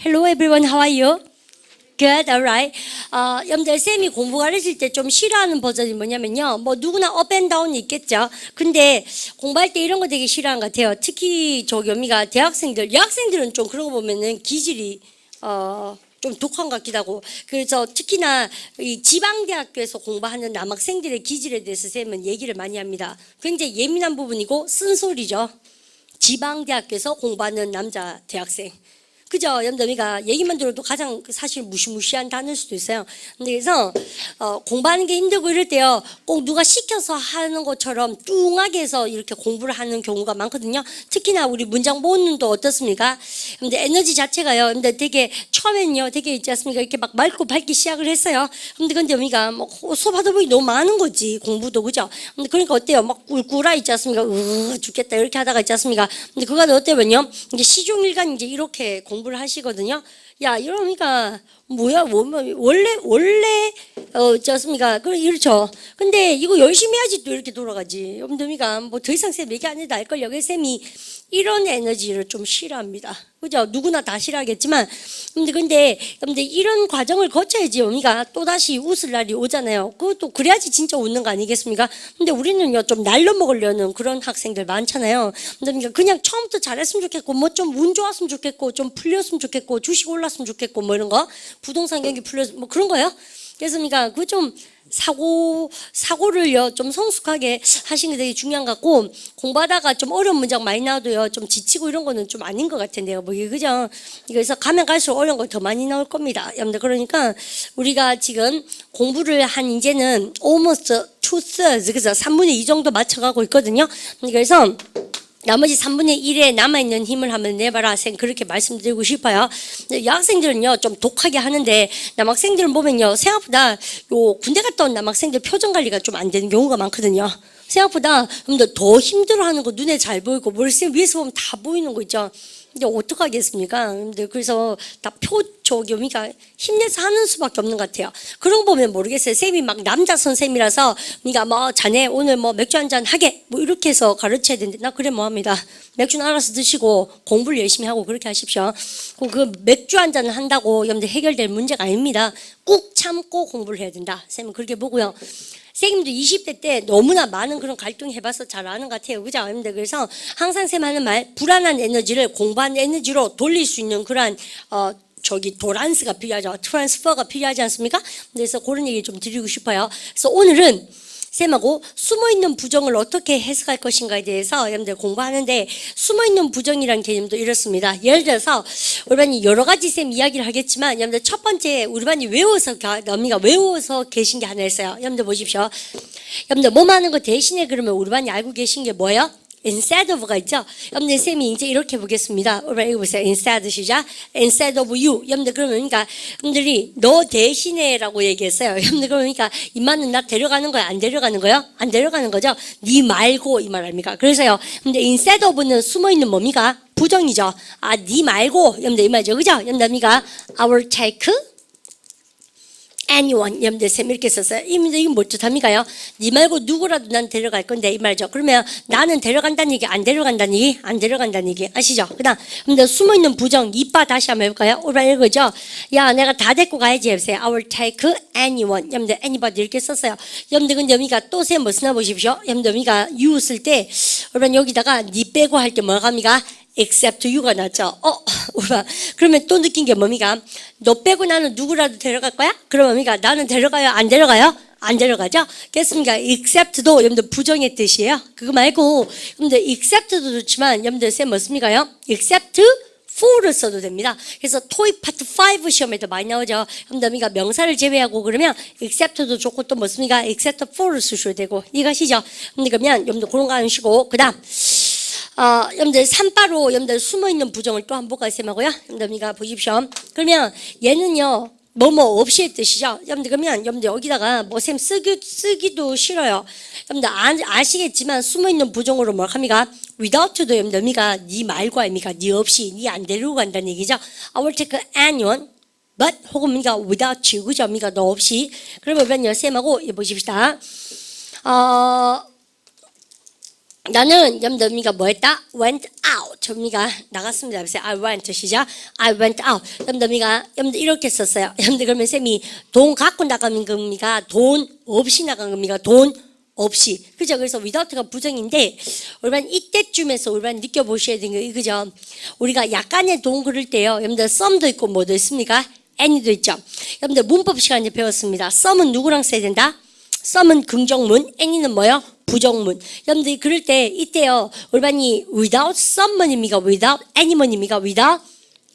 Hello everyone, how are you? Good, alright. 여러분들 쌤이 공부 가르칠 때 좀 싫어하는 버전이 뭐냐면요. 뭐 누구나 업 앤 다운이 있겠죠. 근데 공부할 때 이런 거 되게 싫어하는 것 같아요. 특히 여미가 대학생들, 여학생들은 좀 그런 거 보면은 기질이 좀 독한 것 같기도 하고. 그래서 특히나 이 지방대학교에서 공부하는 남학생들의 기질에 대해서 쌤은 얘기를 많이 합니다. 굉장히 예민한 부분이고 쓴소리죠. 지방대학교에서 공부하는 남자 대학생. 그죠? 염담이가 얘기만 들어도 가장 사실 무시무시한 단어일 수도 있어요. 근데 그래서 공부하는 게 힘들고 이럴 때요, 꼭 누가 시켜서 하는 것처럼 뚱하게 해서 이렇게 공부를 하는 경우가 많거든요. 특히나 우리 문장 모음도 어떻습니까? 근데 에너지 자체가요, 근데 되게 처음엔요, 되게 있지 않습니까? 이렇게 막 맑고 밝기 시작을 했어요. 근데 염이가 뭐 수업하다 보니 너무 많은 거지, 공부도. 그죠? 근데 그러니까 어때요? 막 꿀꿀아 있지 않습니까? 죽겠다 이렇게 하다가 있지 않습니까? 근데 그거 어때면요, 이제 시종일관 이제 이렇게 공부를 하시거든요. 야, 이러니까 뭐야, 원래 졌습니까? 그렇죠. 근데 이거 열심히 해야지 또 이렇게 돌아가지. 여러분들이가 뭐 더 이상 쌤 얘기 안 해도 알걸요. 여기 쌤이 이런 에너지를 좀 싫어합니다. 그죠? 누구나 다 싫어하겠지만, 근데 이런 과정을 거쳐야지 어미가 또 다시 웃을 날이 오잖아요. 그것도 그래야지 진짜 웃는 거 아니겠습니까? 근데 우리는요 좀 날로 먹으려는 그런 학생들 많잖아요. 그러니까 그냥 처음부터 잘했으면 좋겠고, 뭐 좀 운 좋았으면 좋겠고, 좀 풀렸으면 좋겠고, 주식 올랐으면 좋겠고, 뭐 이런 거, 부동산 경기 풀렸, 뭐 그런 거요. 그래서 그러니까 그 좀 사고를요 좀 성숙하게 하시는 게 되게 중요한 것 같고, 공부하다가 좀 어려운 문장 많이 나와도요 좀 지치고 이런 거는 좀 아닌 것 같은데요. 뭐 이게 그죠? 그래서 가면 갈수록 어려운 거 더 많이 나올 겁니다. 여러분들, 그러니까 우리가 지금 공부를 한 이제는 almost 2/3, 그래서 3분의 2 정도 맞춰가고 있거든요. 그래서 나머지 3분의 1에 남아있는 힘을 한번 내봐라. 생 그렇게 말씀드리고 싶어요. 여학생들은요 좀 독하게 하는데, 남학생들은 보면요 생각보다 요 군대 갔다 온 남학생들 표정 관리가 좀 안 되는 경우가 많거든요. 생각보다 더 힘들어하는 거 눈에 잘 보이고, 머리쌤 위에서 보면 다 보이는 거 있죠. 근데 어떡하겠습니까? 근데 그래서 다 여미가 힘내서 하는 수밖에 없는 것 같아요. 그런 거 보면 모르겠어요. 쌤이 막 남자 선생님이라서, 그러니까 뭐 자네 오늘 뭐 맥주 한잔 하게 뭐 이렇게 해서 가르쳐야 되는데, 나 그래 뭐합니다. 맥주는 알아서 드시고 공부를 열심히 하고 그렇게 하십시오. 그 맥주 한잔을 한다고 여러분들 해결될 문제가 아닙니다. 꾹 참고 공부를 해야 된다. 쌤은 그렇게 보고요. 쌤도 20대 때 너무나 많은 그런 갈등 해봐서 잘 아는 것 같아요. 그죠? 그래서 항상 쌤 하는 말, 불안한 에너지를 공부한 에너지로 돌릴 수 있는 그러한 도란스가 필요하죠. 트랜스퍼가 필요하지 않습니까? 그래서 그런 얘기 좀 드리고 싶어요. 그래서 오늘은 쌤하고 숨어있는 부정을 어떻게 해석할 것인가에 대해서 여러분들 공부하는데, 숨어있는 부정이라는 개념도 이렇습니다. 예를 들어서 우리 반이 여러 가지 쌤 이야기를 하겠지만, 여러분들 첫 번째 우리 반이 어미가 외워서 계신 게 하나 있어요. 여러분들 보십시오. 여러분들 뭐 하는 거 대신에 그러면 우리 반이 알고 계신 게 뭐예요? instead of가 있죠. 여러분들 쌤이 이제 이렇게 보겠습니다. 여러분 읽어보세요. instead 시작. instead of you. 여러분들 그러니까 여러분들이 너 대신에라고 얘기했어요. 여러분들 그러니까 이만은 나 데려가는 거야, 안 데려가는 거요? 안 데려가는 거죠. 네 말고 이 말 아닙니까? 그래서요. 근데 instead of는 숨어 있는 뭡니까? 부정이죠. 네 말고 여러분들 이 말이죠. 그죠? 여러분들 I will take anyone. 여러분들 쌤 이렇게 썼어요. 이게 뭐 뜻합니까요? 네 말고 누구라도 난 데려갈 건데 이 말이죠. 그러면 나는 데려간다는 얘기, 안 데려간다는 얘기, 안 데려간다는 얘기 아시죠? 그다음 근데 숨어있는 부정 이빠 다시 한번 해볼까요? 오라 이거죠. 야, 내가 다 데리고 가야지 해보세요. I will take anyone. 여러분들 anybody 이렇게 썼어요. 여러분들 근데 여기가 또 쌤 뭐 쓰나 보십시오. 여러분들 여기가 you 쓸 때 여러분 여기다가 니 빼고 할 때 뭐라고 합니까? except you가 나죠. 그러면 또 느낀 게 뭡니까? 너 빼고 나는 누구라도 데려갈 거야? 그러면 뭡니까? 나는 데려가요? 안 데려가요? 안 데려가죠? 그렇습니까? except도 여러분들 부정의 뜻이에요. 그거 말고 여러분들 except도 좋지만 여러분들 쌤 뭐습니까요? except for를 써도 됩니다. 그래서 토익 파트 5 시험에도 많이 나오죠. 여러분들 명사를 제외하고 그러면 except도 좋고 또 뭐습니까? except for를 쓰셔도 되고, 이것이죠. 그러면 여러분들 그런 거 하시고, 그 다음 여러분들 산바로 여러분들 숨어있는 부정을 또 한번 볼까요? 쌤하고요. 여러분들 보십시오. 그러면 얘는요 뭐뭐 없이의 뜻이죠. 여러분들 그러면 여러분들 여기다가 뭐 쌤 쓰기도 싫어요. 여러분들 아시겠지만 숨어있는 부정으로 뭘 합니까? without도 여러분들 네 말고 아닙니까? 네 없이, 네 안 데리고 간다는 얘기죠. I will take anyone but 혹은 without you. 그죠? 너 없이. 그러면 쌤하고 보십시다. 나는 여러분들 뭐 했다? went out. 미가 나갔습니다. 그래서 I went 시작. I went out. 여러분들 이렇게 썼어요. 여러분들 그러면 쌤이 돈 갖고 나가는 겁니까? 돈 없이 나간 겁니까? 돈 없이. 그죠? 그래서 without가 부정인데 우리만 이때쯤에서 우리만 느껴보셔야 되는 거 이거죠. 우리가 약간의 돈 그럴 때요. 여러분들 some도 있고 뭐도 있습니까? any도 있죠. 여러분들 문법 시간에 배웠습니다. some은 누구랑 써야 된다? some은 긍정문, any는 뭐요? 부정문. 여러분들이 그럴 때 이때요. 우리반이 without someman입니까? without anyman입니까? without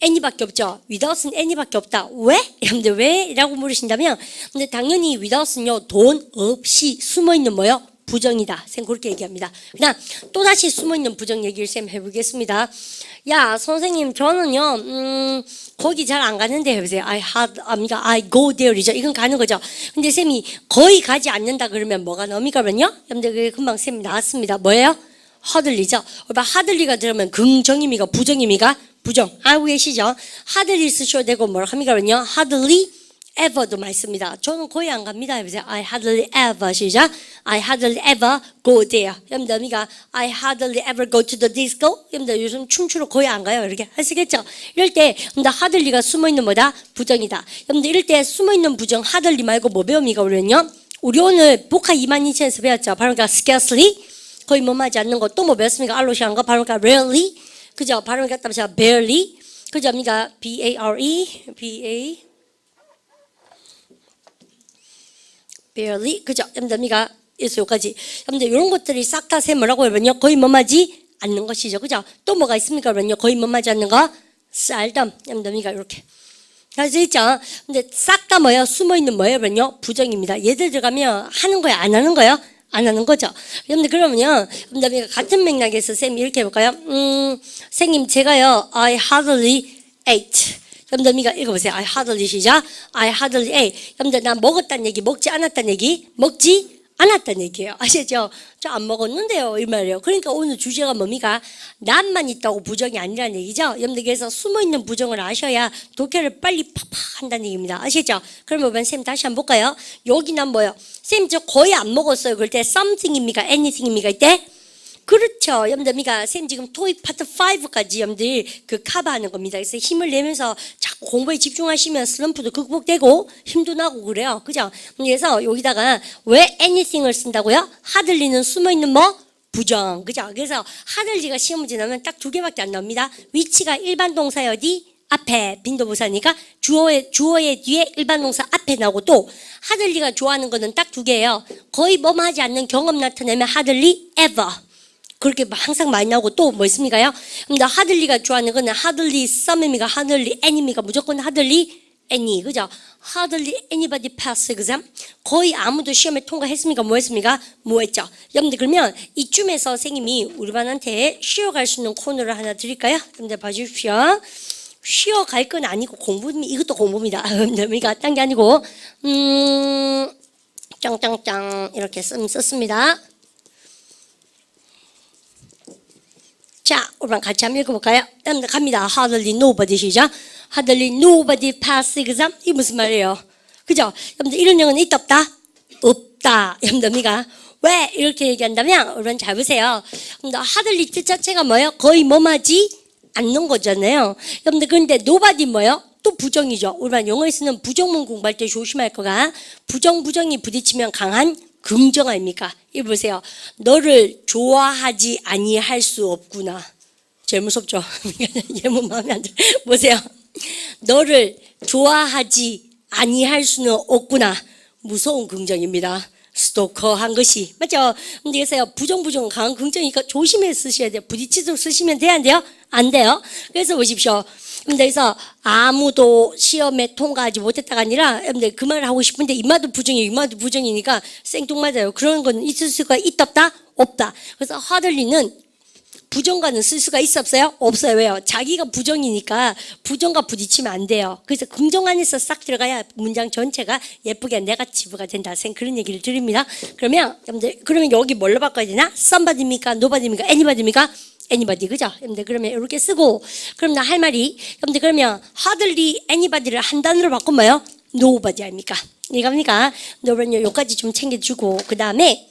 any밖에 없죠. without은 any밖에 없다. 왜? 여러분들 왜? 라고 물으신다면 근데 당연히 without은요. 돈 없이 숨어있는 뭐요? 부정이다. 쌤 그렇게 얘기합니다. 그냥 또다시 숨어있는 부정 얘기를 쌤 해보겠습니다. 야 선생님 저는요 거기 잘 안 가는데 해보세요. I go there이죠. 이건 가는 거죠. 근데 쌤이 거의 가지 않는다 그러면 뭐가 나옵니까? 그러면요. 여러분들 금방 쌤이 나왔습니다. 뭐예요? hardly죠. hardly가 들으면 긍정입니까? 부정입니까? 부정. 알고 계시죠? hardly 쓰셔도 되고 뭐라 합니까? 그러면요. hardly ever도 많습니다. 저는 거의 안 갑니다. 해보세요. I hardly ever 시작. I hardly ever go there. 여러분들 I hardly ever go to the disco. 여러분들 요즘 춤추러 거의 안 가요. 이렇게 하시겠죠? 이럴 때 여러분들 hardly가 숨어있는 뭐다? 부정이다. 여러분들 이럴 때 숨어있는 부정 hardly 말고 뭐 배웁니까? 우리는요. 우리 오늘 복화 22,000에서 배웠죠. 바로 scarcely 거의 뭐 맞지 않는 거. 또 뭐 배웠습니까? 알로시한 거. 바로 rarely 그죠? 발음을 갖다 보자 barely 그죠? barely 그죠? 여러분들 여기까지 여러분들 이런 것들이 싹 다 세 뭐라고 하면요 거의 뭐하지 않는 것이죠 그죠? 또 뭐가 있습니까? 그러면요 거의 뭐하지 않는 거 seldom 여러분들 이렇게 그래서 있죠? 근데 싹 다 뭐예요? 숨어있는 뭐예요? 그러면요 부정입니다. 얘들 들어가면 하는 거예요? 안 하는 거예요? 안 하는 거죠. 여러분들 그러면요 여러분들 같은 맥락에서 쌤이 이렇게 해볼까요? 선생님 제가요 I hardly ate 여러분들 읽어보세요. I hardly 시작. I hardly ate. 여러분들 나 먹었다는 얘기, 먹지 않았다는 얘기, 먹지 않았다는 얘기예요. 아시죠? 저 안 먹었는데요 이 말이에요. 그러니까 오늘 주제가 뭡니까? 난만 있다고 부정이 아니라는 얘기죠. 여러분들 그래서 숨어있는 부정을 아셔야 독해를 빨리 팍팍 한다는 얘기입니다. 아시죠? 그러면 쌤 다시 한번 볼까요? 여기 난 뭐예요? 쌤 저 거의 안 먹었어요. 그럴 때 something입니까? anything입니까? 이때? 그렇죠. 여러분들, 쌤 지금 토익 파트 5까지 여러분들 그 커버하는 겁니다. 그래서 힘을 내면서 자꾸 공부에 집중하시면 슬럼프도 극복되고 힘도 나고 그래요. 그죠? 그래서 여기다가 왜 anything을 쓴다고요? hardly는 숨어있는 뭐? 부정. 그죠? 그래서 hardly가 시험 문제 나오면 딱 두 개밖에 안 나옵니다. 위치가 일반 동사의 어디? 앞에 빈도부사니까 주어의 뒤에 일반 동사 앞에 나오고 또 hardly가 좋아하는 거는 딱 두 개예요. 거의 뭐하지 않는 경험 나타내면 hardly ever. 그렇게 항상 많이 나오고 또 뭐 있습니까요? 근데 hardly가 좋아하는 거는 hardly some입니까? hardly any입니까? 무조건 hardly any. 그죠? hardly anybody pass exam. 거의 아무도 시험에 통과했습니까? 뭐 했습니까? 뭐 했죠? 여러분들 그러면 이쯤에서 선생님이 우리 반한테 쉬어갈 수 있는 코너를 하나 드릴까요? 여러분들 봐주십시오. 쉬어갈 건 아니고 공부입니다. 이것도 공부입니다. 여러분들 딴 게 아니고 짱짱짱 이렇게 썼습니다. 자, 우리랑 같이 한번 읽어볼까요? 여러분들 갑니다. Hardly nobody 시작. Hardly nobody pass exam. 이게 무슨 말이에요? 그죠? 여러분들 이런 영어는 있다 없다? 없다. 여러분들 왜 이렇게 얘기한다면 여러분 잘 보세요. 여러분들 hardly 뜻 자체가 뭐예요? 거의 뭐하지 않는 거잖아요. 여러분들 그런데 nobody 뭐예요? 또 부정이죠. 우리만 영어에서는 부정문 공부할 때 조심할 거가 부정이 부딪히면 강한 긍정 아닙니까? 이거 보세요. 너를 좋아하지 아니할 수 없구나. 제일 무섭죠? 얘 뭐 마음에 안 들어. 보세요. 너를 좋아하지 아니할 수는 없구나. 무서운 긍정입니다. 스토커한 것이. 맞죠? 근데 그래서요. 부정 강한 긍정이니까 조심해서 쓰셔야 돼요. 부딪히도록 쓰시면 돼야 안 돼요? 안 돼요. 그래서 보십시오. 그래서 아무도 시험에 통과하지 못했다가 아니라 여러분들 그 말을 하고 싶은데 이마도 부정이니까 생뚱맞아요. 그런 건 있을 수가 있다 없다? 없다. 그래서 hardly는 부정과는 쓸 수가 있어 없어요? 없어요. 왜요? 자기가 부정이니까 부정과 부딪히면 안 돼요. 그래서 긍정 안에서 싹 들어가야 문장 전체가 예쁘게 네거티브가 된다. 쌤 그런 얘기를 드립니다. 그러면 여러분들 그러면 여기 뭘로 바꿔야 되나? somebody입니까? nobody입니까? anybody입니까? anybody 그죠? 여러분들 그러면 이렇게 쓰고 그럼 나 할 말이 여러분들 그러면 hardly anybody를 한 단어로 바꾸면 뭐예요? nobody 아닙니까? 이겁니까? 여러분 요까지 좀 챙겨주고 그 다음에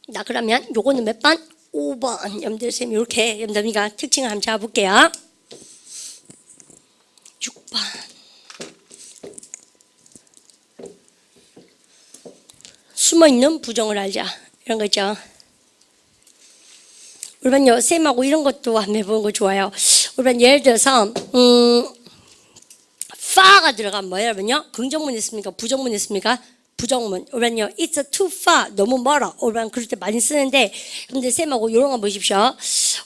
나 그러면 요거는 몇 번? 5번 여러분들 쌤이 이렇게 여러분들과 특징을 한번 잡아볼게요. 6번 숨어있는 부정을 알자 이런 거 있죠. 우리반요 쌤하고 이런 것도 한번 해보는 거 좋아요. 우리반 예를 들어서 far가 들어가면 뭐예요 여러분요? 긍정문 있습니까? 부정문 있습니까? 부정문. 우리반요 it's too far 너무 멀어. 우리반 그럴 때 많이 쓰는데 근데 쌤하고 이런 거 보십시오.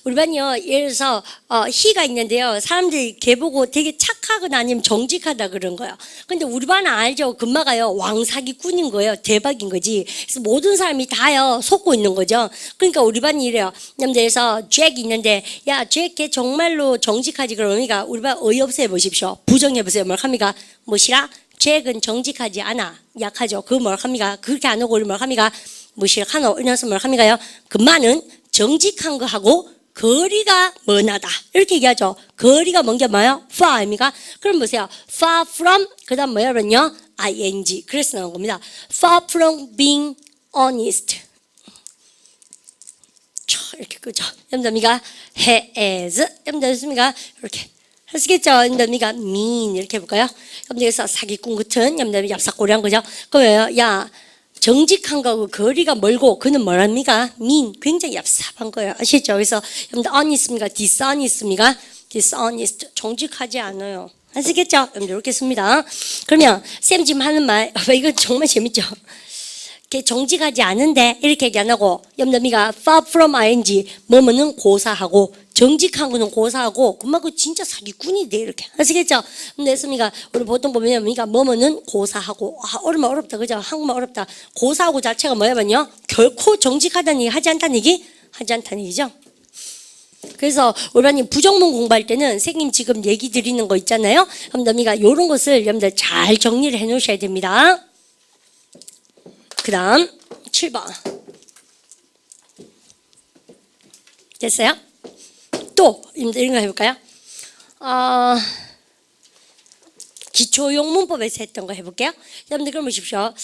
우리반요 예를 들어서 he가 있는데요. 사람들이 걔 보고 되게 착하거나 아니면 정직하다 그런 거예요. 근데 우리 반은 알죠. 금마가요 왕사기꾼인 거예요. 대박인 거지. 그래서 모든 사람이 다요 속고 있는 거죠. 그러니까 우리 반이 이래요. 그래서 잭 있는데 야 잭 걔 정말로 정직하지 그러니까 우리 반 어이없어 해보십시오. 부정해보세요. 뭘 합니까? 뭐시라? 잭은 정직하지 않아. 약하죠. 그 뭘 합니까? 그렇게 안 하고 뭘 합니까? 무실하노. 이래서 뭘 합니까요? 금마는 정직한 거하고 거리가 먼하다. 이렇게 얘기하죠. 거리가 먼 게 뭐예요? far 아닙니까? 그럼 보세요. far from 그 다음 뭐예요? 그러면요? ing. 그래서 나온 겁니다. far from being honest. 이렇게 그죠? 여러분들미가 has. 여러분들미가 이렇게 하시겠죠? 여러분들미가 mean 이렇게 해볼까요? 여러분들에서 사기꾼 같은 여러분들 얍삭고리한 거죠? 그거예요. 야 정직한 거하고 거리가 멀고 그는 뭐랍니까? mean 굉장히 얍삽한 거예요. 아시죠? 그래서 여러분들 honest입니까? dishonest입니까? dishonest 정직하지 않아요. 아시겠죠? 여러분들 이렇게 씁니다. 그러면 쌤 지금 하는 말 이거 정말 재밌죠? 정직하지 않은데 이렇게 얘기 안 하고 여러분들미가 far from ing 뭐뭐는 고사하고 정직한 거는 고사하고 그만큼 진짜 사기꾼이 돼 이렇게 아시겠죠? 근데 쌤이가 우리 보통 보면 그러니까 뭐뭐는 고사하고 어려면 어렵다 그죠? 한국말 어렵다 고사하고 자체가 뭐냐면요 결코 정직하다는 얘기 하지 않다는 얘기 하지 않다는 얘기죠. 그래서 우리반이 부정문 공부할 때는 선생님 지금 얘기 드리는 거 있잖아요. 여러분들미가 이런 것을 여러분들 잘 정리를 해 놓으셔야 됩니다. 그 다음 7번 됐어요? 또 이런 거 해볼까요? 기초용문법에서 했던 거 해볼게요. 여러분들 그럼 보십시오.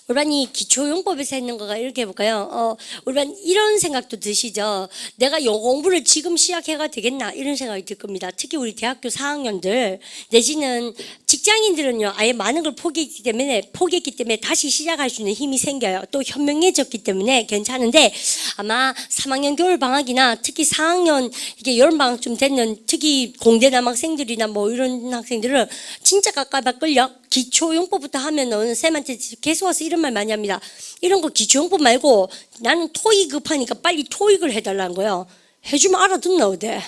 우리반이 기초용법에서 했는 거가 이렇게 해볼까요? 우리반 이런 생각도 드시죠. 내가 영어 공부를 지금 시작해가 되겠나 이런 생각이 들 겁니다. 특히 우리 대학교 4학년들 내지는 직장인들은요 아예 많은 걸 포기했기 때문에 다시 시작할 수 있는 힘이 생겨요. 또 현명해졌기 때문에 괜찮은데 아마 3학년 겨울방학이나 특히 4학년 이게 여름방학쯤 되는 특히 공대 남학생들이나 뭐 이런 학생들은 진짜 깝깝할걸요. 기초용법부터 하면은 쌤한테 계속 와서 이런 말 많이 합니다. 이런 거 기초용법 말고 나는 토익 급하니까 빨리 토익을 해달라는 거예요. 해주면 알아듣나 어때?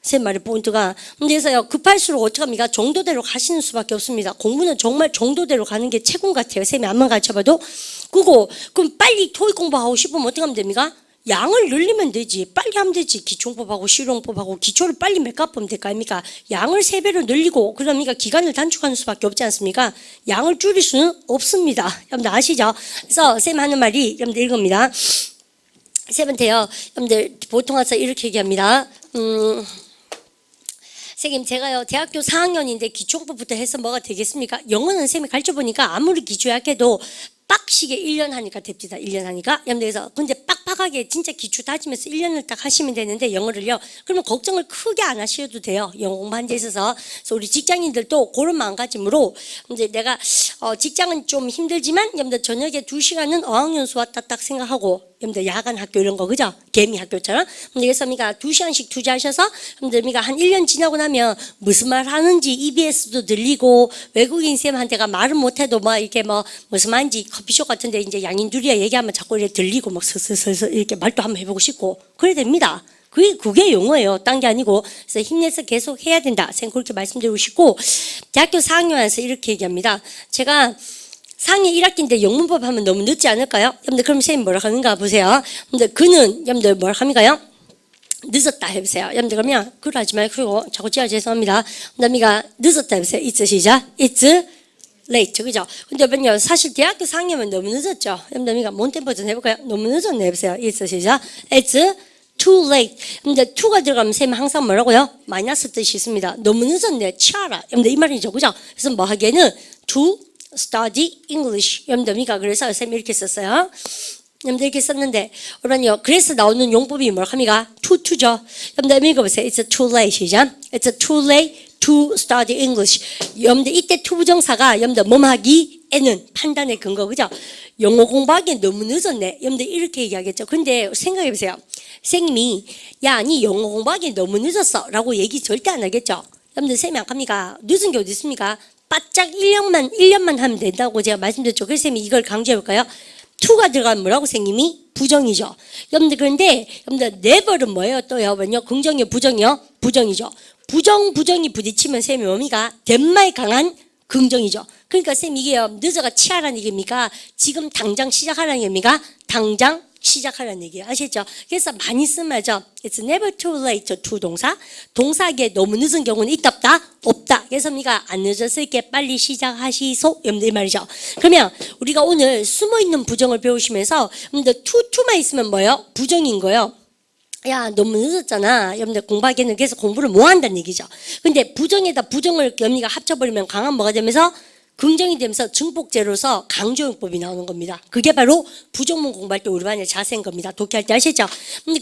쌤 말의 포인트가 그래서요 급할수록 어떡합니까? 정도대로 가시는 수밖에 없습니다. 공부는 정말 정도대로 가는 게 최고인 것 같아요. 쌤이 안만 가르쳐봐도 그럼 빨리 토익 공부하고 싶으면 어떻게 하면 됩니까? 양을 늘리면 되지. 빨리 하면 되지. 기초용법하고 실용법하고 기초를 빨리 맥갚으면 될 거 아닙니까? 양을 3배로 늘리고 그러니까 기간을 단축하는 수밖에 없지 않습니까? 양을 줄일 수는 없습니다. 여러분들 아시죠? 그래서 쌤 하는 말이 여러분들 이겁니다. 쌤한테요. 여러분들 보통 와서 이렇게 얘기합니다. 선생님 제가요 대학교 4학년인데 기초용법부터 해서 뭐가 되겠습니까? 영어는 쌤이 가르쳐보니까 아무리 기초 약해도 빡시게 1년 하니까 됩니다. 1년 하니까. 그래서 근데 빡빡하게 진짜 기초 다지면서 1년을 딱 하시면 되는데 영어를요. 그러면 걱정을 크게 안 하셔도 돼요. 영어 공부한 데 있어서. 그래서 우리 직장인들도 그런 마음가짐으로 이제 내가 직장은 좀 힘들지만 여러분들 저녁에 2시간은 어학연수 왔다 딱 생각하고 여러분들 야간 학교 이런 거 그죠? 개미 학교처럼. 그래서 미가 2시간씩 투자하셔서 여러분들 미가 한 1년 지나고 나면 무슨 말 하는지 EBS도 들리고 외국인 쌤한테가 말은 못해도 뭐 이렇게 뭐 무슨 말인지 커피숍 같은데 이제 양인들이야 얘기하면 자꾸 이렇게 들리고 막 슬슬슬 이렇게 말도 한번 해보고 싶고 그래야 됩니다. 그게 영어예요. 딴 게 아니고. 그래서 힘내서 계속 해야 된다. 선생님 그렇게 말씀드리고 싶고 대학교 4학년에서 이렇게 얘기합니다. 제가 4학년 1학기인데 영문법 하면 너무 늦지 않을까요? 여러분들 그럼 선생님 뭐라 하는가 보세요. 여러분들 그는 여러분들 뭐라 합니까요? 늦었다 해보세요. 여러분들 그러면 그걸 하지 말고 자꾸 제가 죄송합니다. 여러분들 늦었다 해보세요. It's 시작. It's late 그죠? 근데 여러분요 사실 대학교 4학년은 너무 늦었죠. 여러분들 몬템 버전 해볼까요? 너무 늦었네 해보세요. It's 시작. It's too late. 근데 to가 들어가면 쌤은 항상 뭐라고요? 마이너스 뜻이 있습니다. 너무 늦었네. 치아라. 여러분들 이 말이죠. 그죠? 그래서 뭐 하기에는 to study English. 여러분들 그래서 쌤이 이렇게 썼어요. 여러분들 이렇게 썼는데, 여러분요, 그래서 나오는 용법이 뭐랍니까? to죠. 여러분들 읽어보세요. It's too late. 시작. It's too late to study English. 여러분들 이때 to 부정사가 여러분들 뭐하기에는 판단의 근거, 그죠? 영어 공부하기엔 너무 늦었네. 여러분들 이렇게 얘기하겠죠. 근데 생각해보세요. 선생님이, 야, 아니, 영어 공부하기엔 너무 늦었어. 라고 얘기 절대 안 하겠죠. 여러분들 쌤이 안 합니까? 늦은 게 어디 있습니까? 바짝 1년만 하면 된다고 제가 말씀드렸죠. 그래서 쌤이 이걸 강조해볼까요? to가 들어가면 뭐라고 선생님이? 부정이죠. 여러분들 그런데 여러분들 never는 뭐예요? 또요? 뭐요? 긍정이요? 부정이요? 부정이죠. 부정이 부딪히면 쌤이 뭡니까? 덴마에 강한 긍정이죠. 그러니까 쌤 이게요, 늦어가 치하라는 얘기입니까? 지금 당장 시작하라는 얘기입니까? 당장 시작하라는 얘기예요. 아시겠죠? 그래서 많이 쓰면죠. It's never too late to 동사에게 너무 늦은 경우는 있다 없다. 그래서 우리가 안 늦었을 게 빨리 시작하시소. 여러분들 이 말이죠. 그러면 우리가 오늘 숨어있는 부정을 배우시면서 여러분들 to만 있으면 뭐예요? 부정인 거예요. 야, 너무 늦었잖아. 여러분들 공부하기에는 그래서 공부를 못 한다는 얘기죠. 근데 부정에다 부정을 여러분이가 합쳐버리면 강한 뭐가 되면서 긍정이 되면서 증폭제로서 강조용법이 나오는 겁니다. 그게 바로 부정문 공부할 때 우리 반의 자세인 겁니다. 독해할 때 아시죠?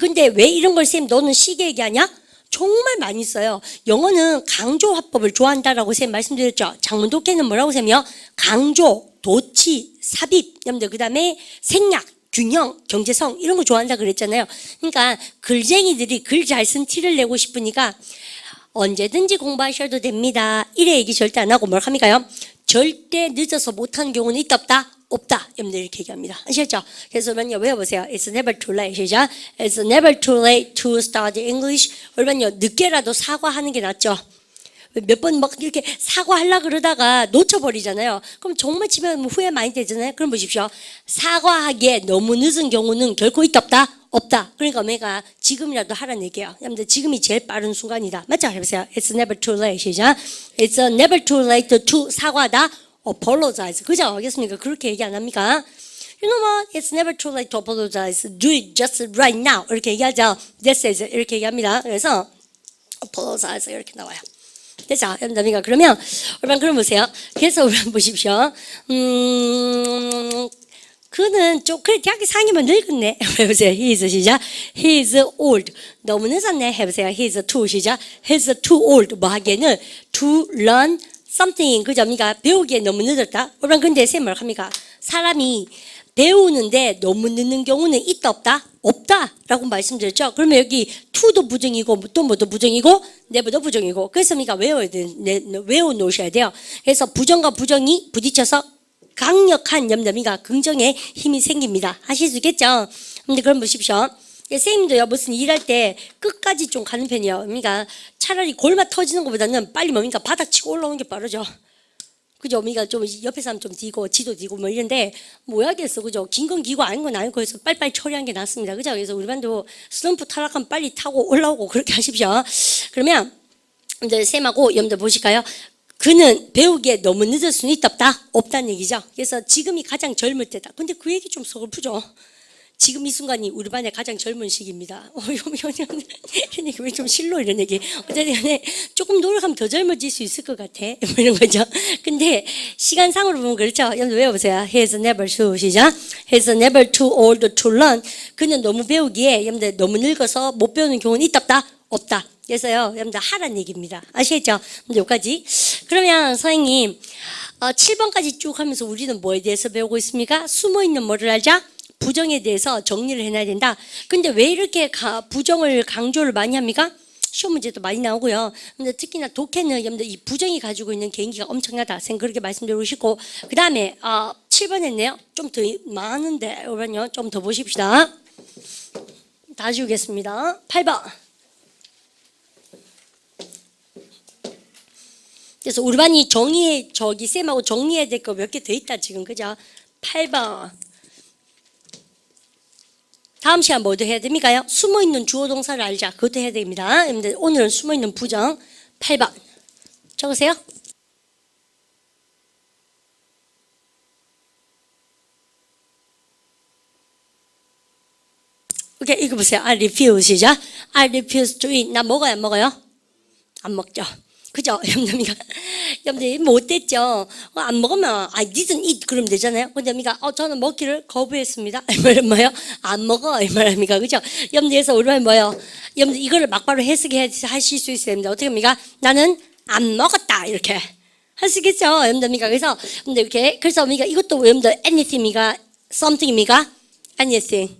근데 왜 이런 걸 쌤 너는 시계 얘기하냐? 정말 많이 써요. 영어는 강조 화법을 좋아한다라고 쌤 말씀드렸죠. 장문 독해는 뭐라고 쌤이요? 강조, 도치, 삽입, 여러분들 그 다음에 생략, 균형, 경제성 이런 거 좋아한다 그랬잖아요. 그러니까 글쟁이들이 글 잘 쓴 티를 내고 싶으니까 언제든지 공부하셔도 됩니다. 이래 얘기 절대 안 하고 뭘 합니까요? 절대 늦어서 못하는 경우는 있다 없다. 여러분들 이렇게 얘기합니다. 아시겠죠? 그래서 여러분요 외워보세요. It's never too late. 시작. It's never too late to study English. 여러분요 늦게라도 사과하는 게 낫죠. 몇 번 막 이렇게 사과하려고 그러다가 놓쳐버리잖아요. 그럼 정말 집에 후회 많이 되잖아요. 그럼 보십시오. 사과하기에 너무 늦은 경우는 결코 있다 없다. 그러니까 내가 지금이라도 하라는 얘기예요. 여러분들 지금이 제일 빠른 순간이다. 맞죠? 해보세요. It's never too late. 시작. It's never too late to 사과하다. apologize. 그죠? 알겠습니까? 그렇게 얘기 안 합니까? You know what? It's never too late to apologize. Do it just right now. 이렇게 얘기하죠. This is 이렇게 얘기합니다. 그래서 apologize 이렇게 나와요. 됐죠? 여러분들 그러면 여러분 그럼 보세요. 그래서 여러분 보십시오. 그는 좀 그래 대학교 4학년이면 늙었네. 해보세요. He is 시작. He is old. 너무 늦었네. 해보세요. He is too 시작. He is too old. 뭐 하기에는 to learn something. 그죠? 그러니까 배우기에 너무 늦었다. 여러분 근데 쌤 뭘 합니까? 사람이 배우는데 너무 늦는 경우는 있다 없다 라고 말씀드렸죠. 그러면 여기 to도 부정이고 또 뭐도 부정이고 never도 부정이고 그래서 우리가 외워 놓으셔야 돼요. 그래서 부정과 부정이 부딪혀서 강력한 염려미가 긍정의 힘이 생깁니다. 아실 수 있겠죠? 근데 그럼 보십시오. 선생님도요 무슨 일할 때 끝까지 좀 가는 편이에요. 그러니까 차라리 골마 터지는 것보다는 빨리 뭡니까 바닥치고 올라오는 게 빠르죠. 그죠? 우리가 좀 옆에 사람 좀 뒤고 지도 뒤고 뭐 이런데 뭐야겠어. 그죠? 긴 건 기고 아닌 건 아니고 해서 빨리빨리 처리한 게 낫습니다. 그죠? 그래서 우리 반도 슬럼프 타락하면 빨리 타고 올라오고 그렇게 하십시오. 그러면 이제 쌤하고 여러분들 보실까요? 그는 배우기에 너무 늦을 수는 있다 없다는 얘기죠. 그래서 지금이 가장 젊을 때다. 근데 그 얘기 좀 서글프죠. 지금 이 순간이 우리 반의 가장 젊은 시기입니다. 왜 좀 실로 이런 얘기. 어쨌든 조금 노력하면 더 젊어질 수 있을 것 같아. 뭐 이런 거죠. 근데 시간상으로 보면 그렇죠. 여러분 외워보세요. He is never too 시작. He is never too old to learn. 그는 너무 배우기에 여러분들 너무 늙어서 못 배우는 경우는 있다 없다. 그래서요 여러분들 하라는 얘기입니다. 아시겠죠? 근데 여기까지. 그러면 선생님 7번까지 쭉 하면서 우리는 뭐에 대해서 배우고 있습니까? 숨어있는 뭐를 알자? 부정에 대해서 정리를 해놔야 된다. 근데 왜 이렇게 부정을 강조를 많이 합니까? 시험 문제도 많이 나오고요. 근데 특히나 독해는 여러분들 이 부정이 가지고 있는 개인기가 엄청나다. 생 그렇게 말씀드리고 싶고 그 다음에 7번 했네요. 좀 더 많은데 여러분요 좀 더 보십시다. 다 지우겠습니다. 8번. 그래서 우리 반이 쌤하고 정리해야 될 거 몇 개 더 있다 지금 그죠? 8번. 다음 시간 뭐도 해야 됩니까요? 숨어있는 주어 동사를 알자. 그것도 해야 됩니다. 오늘은 숨어있는 부정 8번. 적으세요. 오케이, 이거 보세요. I refuse 시작. I refuse to eat. 나 먹어요, 안 먹어요? 안 먹죠. 그죠? 염담이가 염담이 못됐죠. 안 먹으면 I didn't eat 그러면 되잖아요. 근데 염담이가 저는 먹기를 거부했습니다. 이 말은 뭐예요? 안 먹어 이 말입니까? 그죠? 염담에서 우리말 뭐예요? 염담 이거를 막바로 해석하실 수 있어야 됩니다. 어떻게 합니까? 나는 안 먹었다 이렇게 하시겠죠? 염담이가 그래서 근데 이렇게 그래서 우리가 이것도 염담 anything이가 something입니까? anything.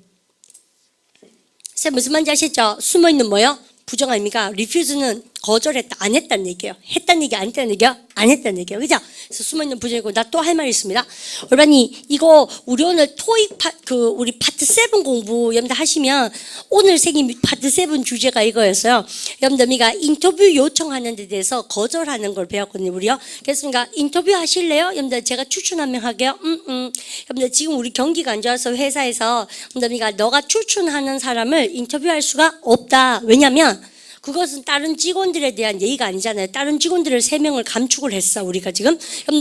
쌤 무슨 말인지 아시죠? 숨어 있는 뭐요? 부정 아닙니까? refuse는 거절했다, 안 했다는 얘기예요. 했다는 얘기, 안 했다는 얘기요? 안 했다는 얘기예요. 그죠? 그래서 숨어있는 부정이고, 나 또 할 말이 있습니다. 여러분이 이거 우리 오늘 토익 우리 파트 7 공부 여러분들 하시면 오늘 생긴 파트 7 주제가 이거였어요. 여러분들 우리가 인터뷰 요청하는 데 대해서 거절하는 걸 배웠거든요, 우리요. 그래서 인터뷰 하실래요? 여러분들 제가 추천 한 명 할게요. 여러분들 지금 우리 경기가 안 좋아서 회사에서 여러분들 우리가 너가 추천하는 사람을 인터뷰할 수가 없다. 왜냐면 그것은 다른 직원들에 대한 예의가 아니잖아요. 다른 직원들을 3명을 감축을 했어 우리가 지금.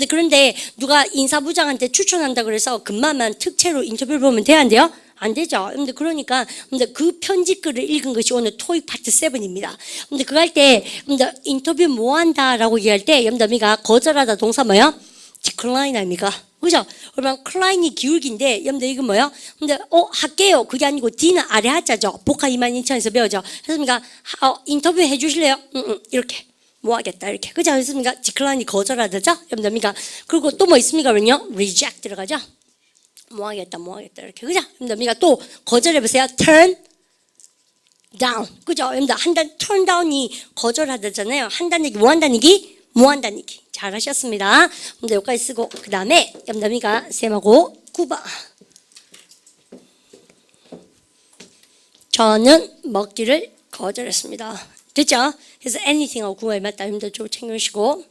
그런데 누가 인사부장한테 추천한다 그래서 금마만 특채로 인터뷰를 보면 돼야 안 돼요? 안 되죠. 그러니까 그 편집글을 읽은 것이 오늘 토익 파트 7입니다. 그거 할 때 인터뷰 뭐 한다라고 얘기할 때 염담이가 거절하다 동사 뭐요? decline 아닙니까? 그죠? 그러면 클라인이 기울기인데 여러분들 이거 뭐예요? 근데 할게요. 그게 아니고 D는 아래 하자죠. 복화 22,000에서 배우죠. 그래서 인터뷰 해주실래요? 이렇게 뭐 하겠다 이렇게 그죠? 그렇습니까? 디클라인이 거절하다죠. 여러분들 그리고 또 뭐 있습니까? 그러면요 reject 들어가죠. 뭐 하겠다 이렇게 그죠? 여러분들 또 거절해 보세요. turn down 그죠? 여러분들 한단 turn down이 거절하다잖아요. 한다는 얘기 뭐 한다는 얘기? 뭐 한다는 얘기. 잘하셨습니다. 근데 여기까지 쓰고 그 다음에 염담이가 쌤하고 9번 저는 먹기를 거절했습니다. 됐죠? 그래서 anything하고 9번에 맞다. 여러분들 좀 챙겨주시고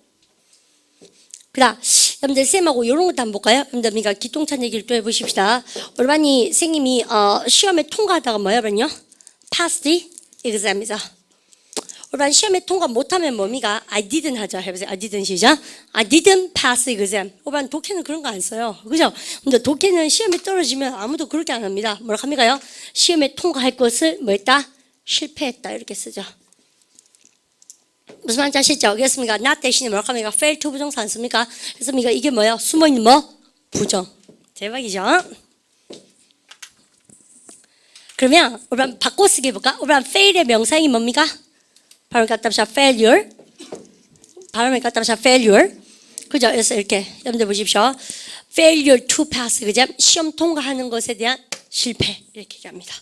그 다음 여러분들 쌤하고 이런 것도 한번 볼까요? 염담이가 기똥찬 얘기를 또 해보십시다. 오르반이 선생님이 시험에 통과하다가 뭐야 그러냐? pass the exam이죠. 여러분 시험에 통과 못하면 뭡니까? I didn't 하죠. 해보세요. I didn't 시작. I didn't pass exam. 여러분 독해는 그런 거 안 써요. 그죠? 근데 독해는 시험에 떨어지면 아무도 그렇게 안 합니다. 뭐라고 합니까요? 시험에 통과할 것을 뭐 했다? 실패했다. 이렇게 쓰죠. 무슨 말인지 아시죠? 그렇습니까? not 대신에 뭐라고 합니까? fail to 부정사 안 씁니까? 그래서 이게 뭐예요? 숨어있는 뭐? 부정. 대박이죠? 그러면 여러분 바꿔 쓰기 해볼까? 여러분 fail의 명사형이 뭡니까? 발음을 갖다 붙여 failure. 발음을 갖다 붙여 failure. 그죠? 그래서 이렇게 여러분들 보십시오. failure to pass. 그죠? 시험 통과하는 것에 대한 실패. 이렇게 얘기합니다.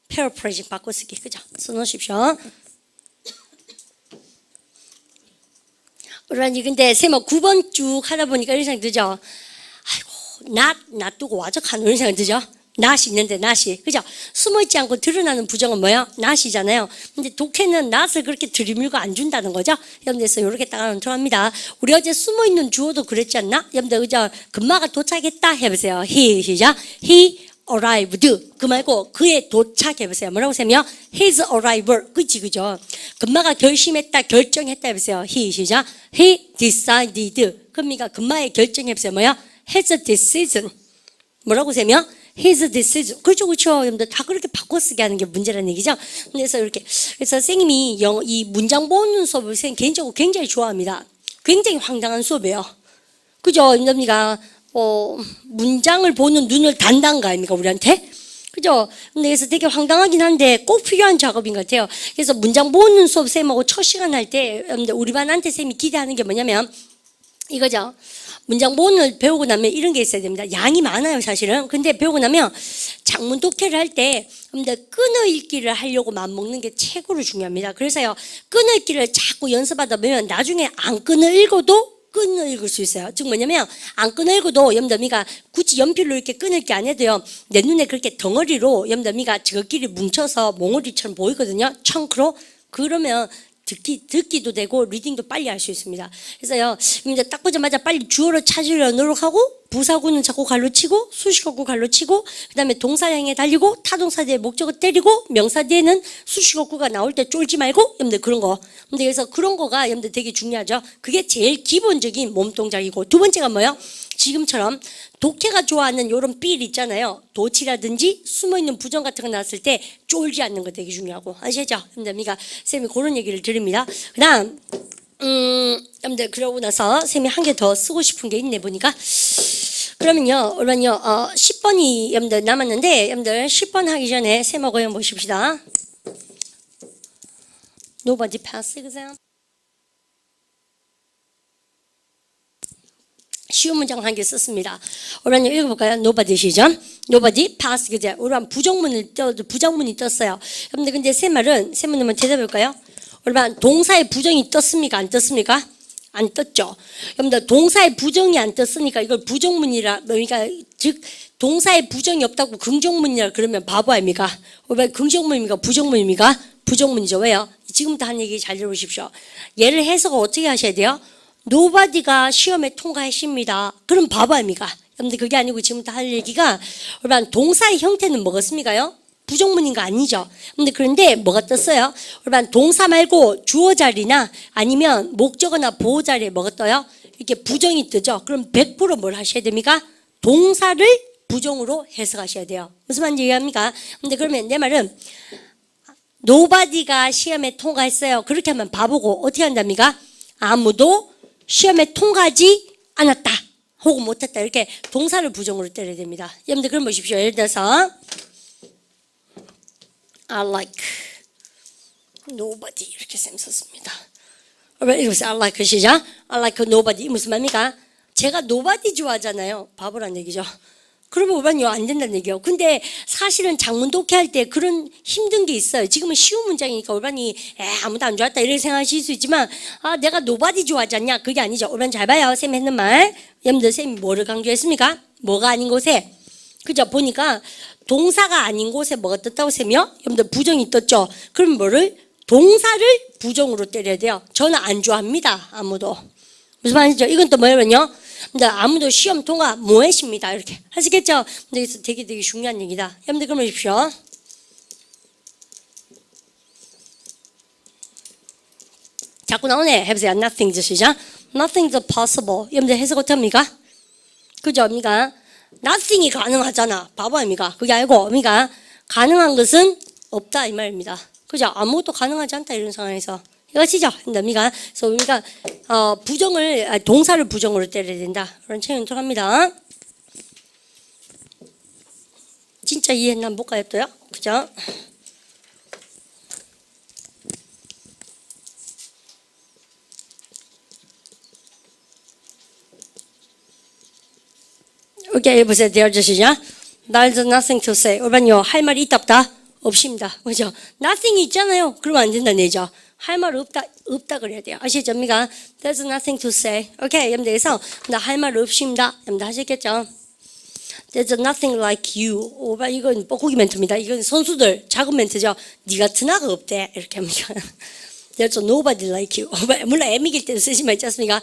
paraphrasing 바꿔쓰기. 그죠? 써놓으십시오. 그러니 근데 쌤은 9번 쭉 하다 보니까 이런 생각 들죠? 아이고 not 두고 와적하는 이런 생각 들죠? not이 있는데 not이 그죠? 숨어있지 않고 드러나는 부정은 뭐야? not이잖아요. 근데 독해는 not을 그렇게 들이밀고 안 준다는 거죠. 여러분들서 이렇게 딱 들어갑니다. 우리 어제 숨어있는 주어도 그랬지 않나? 여러분들 그죠? 금마가 도착했다 해보세요. he 시작. he arrived 그 말고 그의 도착해보세요. 뭐라고 하세요? his arrival 그치 그죠? 금마가 결심했다 결정했다 해보세요. he 시작. he decided 그러니까 금마의 결정해보세요. 뭐야? his decision 뭐라고 하세요? his decision. 그렇죠, 그렇죠. 여러분들 다 그렇게 바꿔쓰기 하는 게 문제라는 얘기죠. 그래서 이렇게 그래서 선생님이 이 문장 보는 수업을 선생님 개인적으로 굉장히 좋아합니다. 굉장히 황당한 수업이에요. 그죠, 여러분들가 문장을 보는 눈을 단다는 거 아닙니까 우리한테? 그죠? 근데 그래서 되게 황당하긴 한데 꼭 필요한 작업인 것 같아요. 그래서 문장 보는 수업 쌤하고 첫 시간 할 때 우리 반한테 쌤이 기대하는 게 뭐냐면 이거죠. 문장 본을 배우고 나면 이런 게 있어야 됩니다. 양이 많아요 사실은. 근데 배우고 나면 작문 독해를 할 때 끊어읽기를 하려고 맘먹는 게 최고로 중요합니다. 그래서요 끊어읽기를 자꾸 연습하다 보면 나중에 안 끊어읽어도 끊어읽을 수 있어요. 즉 뭐냐면 안 끊어읽어도 염담이가 굳이 연필로 이렇게 끊을게 안 해도요 내 눈에 그렇게 덩어리로 염담이가 저끼리 뭉쳐서 몽우리처럼 보이거든요. 청크로. 그러면 듣기도 되고 리딩도 빨리 할 수 있습니다. 그래서요 이제 딱 보자마자 빨리 주어를 찾으려 노력하고 부사구는 자꾸 갈로 치고 수식어구 갈로 치고 그다음에 동사 향해 달리고 타동사 뒤에 목적어 때리고 명사 뒤에는 수식어구가 나올 때 쫄지 말고 여러분들 그런 거. 근데 그래서 그런 거가 여러분들 되게 중요하죠. 그게 제일 기본적인 몸 동작이고 두 번째가 뭐예요? 지금처럼 독해가 좋아하는 이런 삘 있잖아요. 도치라든지 숨어있는 부정 같은 거 나왔을 때 쫄지 않는 거 되게 중요하고 아시죠? 그러니까 쌤이 그런 얘기를 드립니다. 그 다음 여러분들 그러고 나서 쌤이 한 개 더 쓰고 싶은 게 있네 보니까. 그러면요, 여러분요, 10번이 여러분들 남았는데, 여러분들 10번 하기 전에 쌤하고 한번 보십시다. Nobody pass exam. 쉬운 문장 한 개 썼습니다. 여러분 읽어볼까요? Nobody 시죠? Nobody pass exam. 여러분 부정문이 떴어요. 여러분들 근데 쌤 말은 대답해볼까요? 여러분 동사의 부정이 떴습니까? 안 떴습니까? 안 떴죠. 여러분들 동사의 부정이 안 떴으니까 이걸 부정문이라 그러니까 즉 동사의 부정이 없다고 긍정문이라 그러면 바보 아닙니까? 왜 긍정문입니까? 부정문입니까? 부정문이죠. 왜요? 지금부터 한 얘기 잘 들어보십시오. 얘를 해석을 어떻게 하셔야 돼요? Nobody가 시험에 통과했습니다. 그럼 바보 아닙니까? 여러분들 그게 아니고 지금부터 할 얘기가 여러분 동사의 형태는 뭐겠습니까요? 부정문인 거 아니죠. 그런데 뭐가 떴어요? 여러분 동사 말고 주어 자리나 아니면 목적어나 보호 자리에 뭐가 떠요? 이렇게 부정이 뜨죠. 그럼 100%뭘 하셔야 됩니까? 동사를 부정으로 해석하셔야 돼요. 무슨 말인지 이해합니까? 근데 그러면 내 말은 Nobody가 시험에 통과했어요. 그렇게 하면 바보고 어떻게 한답니까? 아무도 시험에 통과하지 않았다. 혹은 못했다. 이렇게 동사를 부정으로 때려야 됩니다. 여러분들 그럼 보십시오. 예를 들어서 I like nobody 이렇게 쌤 썼습니다. 읽으세요. I like 시작. I like nobody 무슨 말입니까? 제가 nobody 좋아하잖아요. 바보란 얘기죠. 그러면 오반요 안 된다는 얘기예요. 근데 사실은 장문 독해할 때 그런 힘든 게 있어요. 지금은 쉬운 문장이니까 올반이 아무도 안 좋았다 이렇게 생각하실 수 있지만 내가 nobody 좋아하지 않냐? 그게 아니죠. 올반 잘 봐요. 쌤 했는 말. 여러분들 쌤이 뭐를 강조했습니까? 뭐가 아닌 곳에. 그죠? 보니까 동사가 아닌 곳에 뭐가 떴다고 쌤이요? 여러분들 부정이 떴죠. 그럼 뭐를? 동사를 부정으로 때려야 돼요. 저는 안 좋아합니다. 아무도. 무슨 말이죠? 이건 또 뭐냐면요. 아무도 시험 통과 못했습니다. 이렇게 하시겠죠? 근데 여기서 되게 중요한 얘기다. 여러분들 그럼 보십시오. 자꾸 나오네. 해보세요. Nothing's 시작. Nothing's possible. 여러분들 해석 어떻습니까? 그죠? 그러니까 nothing이 가능하잖아. 바보 아닙니까? 그게 아니고 그러니까 가능한 것은 없다 이 말입니다. 그죠? 아무것도 가능하지 않다 이런 상황에서 이것이죠. 그러니까 부정을 동사를 부정으로 때려야 된다. 그런 책임 들어갑니다. 진짜 이해했나 못 가요 또요? 그죠? 오케이 보세요. 되어주시죠. There's nothing to say. 올반요 할 말이 있다 없다? 없습니다. 그죠? Nothing이 있잖아요. 그러면 안 된다는 얘기죠. 할 말 없다 그래야 돼요. 아시죠? 미가 There's nothing to say. 오케이. 여러분들 그래서 나 할 말 없습니다. 여러분들 하시겠죠? There's nothing like you. 오바 이건 뻐꾸기 멘트입니다. 이건 선수들 작은 멘트죠. 네 같은 아가 없대 이렇게 합니다. There's nobody like you. 물론 애미길 때도 쓰지만 있지 않습니까?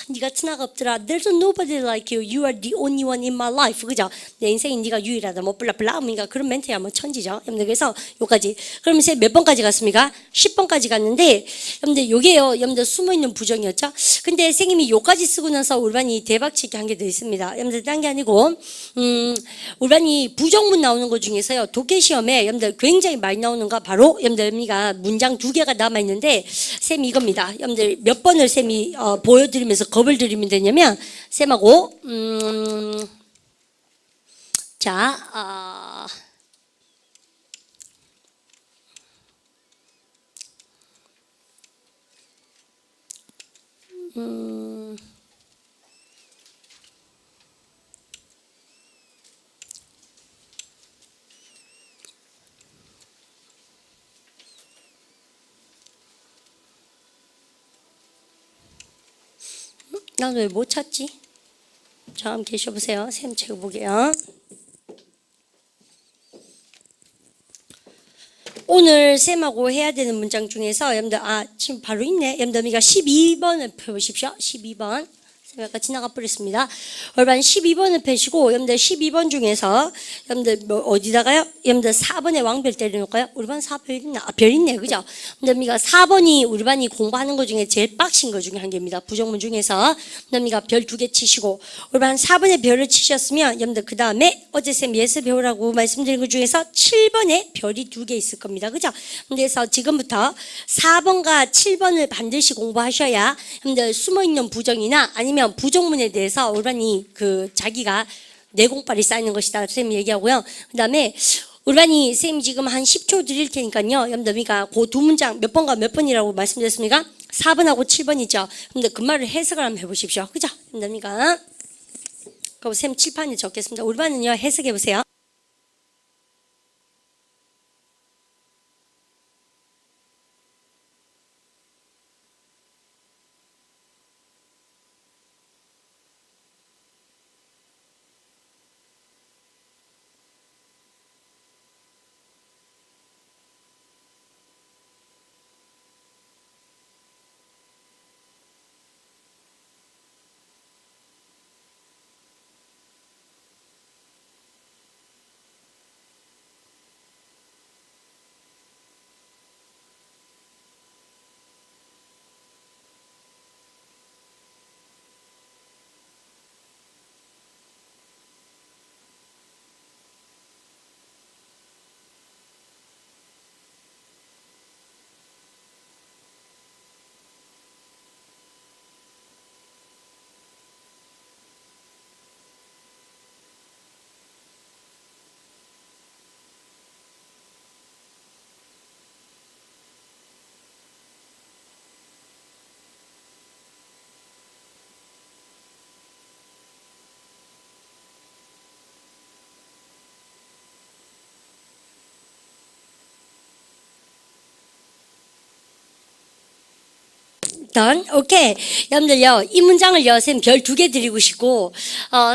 네 같은 아가 없더라. There's nobody like you. You are the only one in my life. 그죠? 내 인생에 네가 유일하다. 뭐 블라블라. 그러니까 그런 멘트야 뭐 천지죠. 여러분들 그래서 요까지. 그럼 이제 몇 번까지 갔습니까? 10번까지 갔는데 여러분들 요게요. 여러분들 숨어있는 부정이었죠? 근데 선생님이 요까지 쓰고 나서 울반이 대박치기 한 게 더 있습니다. 여러분들 딴 게 아니고 울반이 부정문 나오는 것 중에서요. 독해 시험에 여러분들 굉장히 많이 나오는 거 바로 여러분들 문장 2개가 남아있는데 쌤이 이겁니다. 여러분들 몇 번을 쌤이 보여드리면서 겁을 드리면 되냐면 쌤하고 자 난 왜 못 찾지? 자, 한번 계셔보세요. 쌤 채워보게요. 오늘 쌤하고 해야 되는 문장 중에서 여러분들 지금 바로 있네. 여러분들 12번을 펴보십시오. 12번 아까 지나가 버렸습니다. 올반 12번을 펴시고 여러분들 12번 중에서 여러분들 뭐 어디다가요? 여러분들 4번에 왕별 때려놓을까요? 우리 반 4별 있나? 별 있네, 그죠? 여러분들 4번이 우리 반이 공부하는 것 중에 제일 빡신 것 중에 한 개입니다. 부정문 중에서 여러분들 별 2개 치시고 우리 반 4번에 별을 치셨으면 여러분들 그 다음에 어제 쌤 예스 배우라고 말씀드린 것 중에서 7번에 별이 2개 있을 겁니다, 그죠? 그래서 지금부터 4번과 7번을 반드시 공부하셔야 여러분들 숨어있는 부정이나 아니면 부정문에 대해서 올반이 자기가 내공빨이 쌓이는 것이다 쌤이 얘기하고요. 그 다음에 올반이 쌤 지금 한 10초 드릴 테니까요. 여러분들 그 두 문장 몇 번과 몇 번이라고 말씀드렸습니까? 4번하고 7번이죠. 여러분들 그 말을 해석을 한번 해보십시오. 그죠? 여러분들 그럼 쌤 칠판에 적겠습니다. 올반은요 해석해 보세요. 오케이. 여러분들요, 이 문장을요, 쌤 별 2개 드리고 싶고,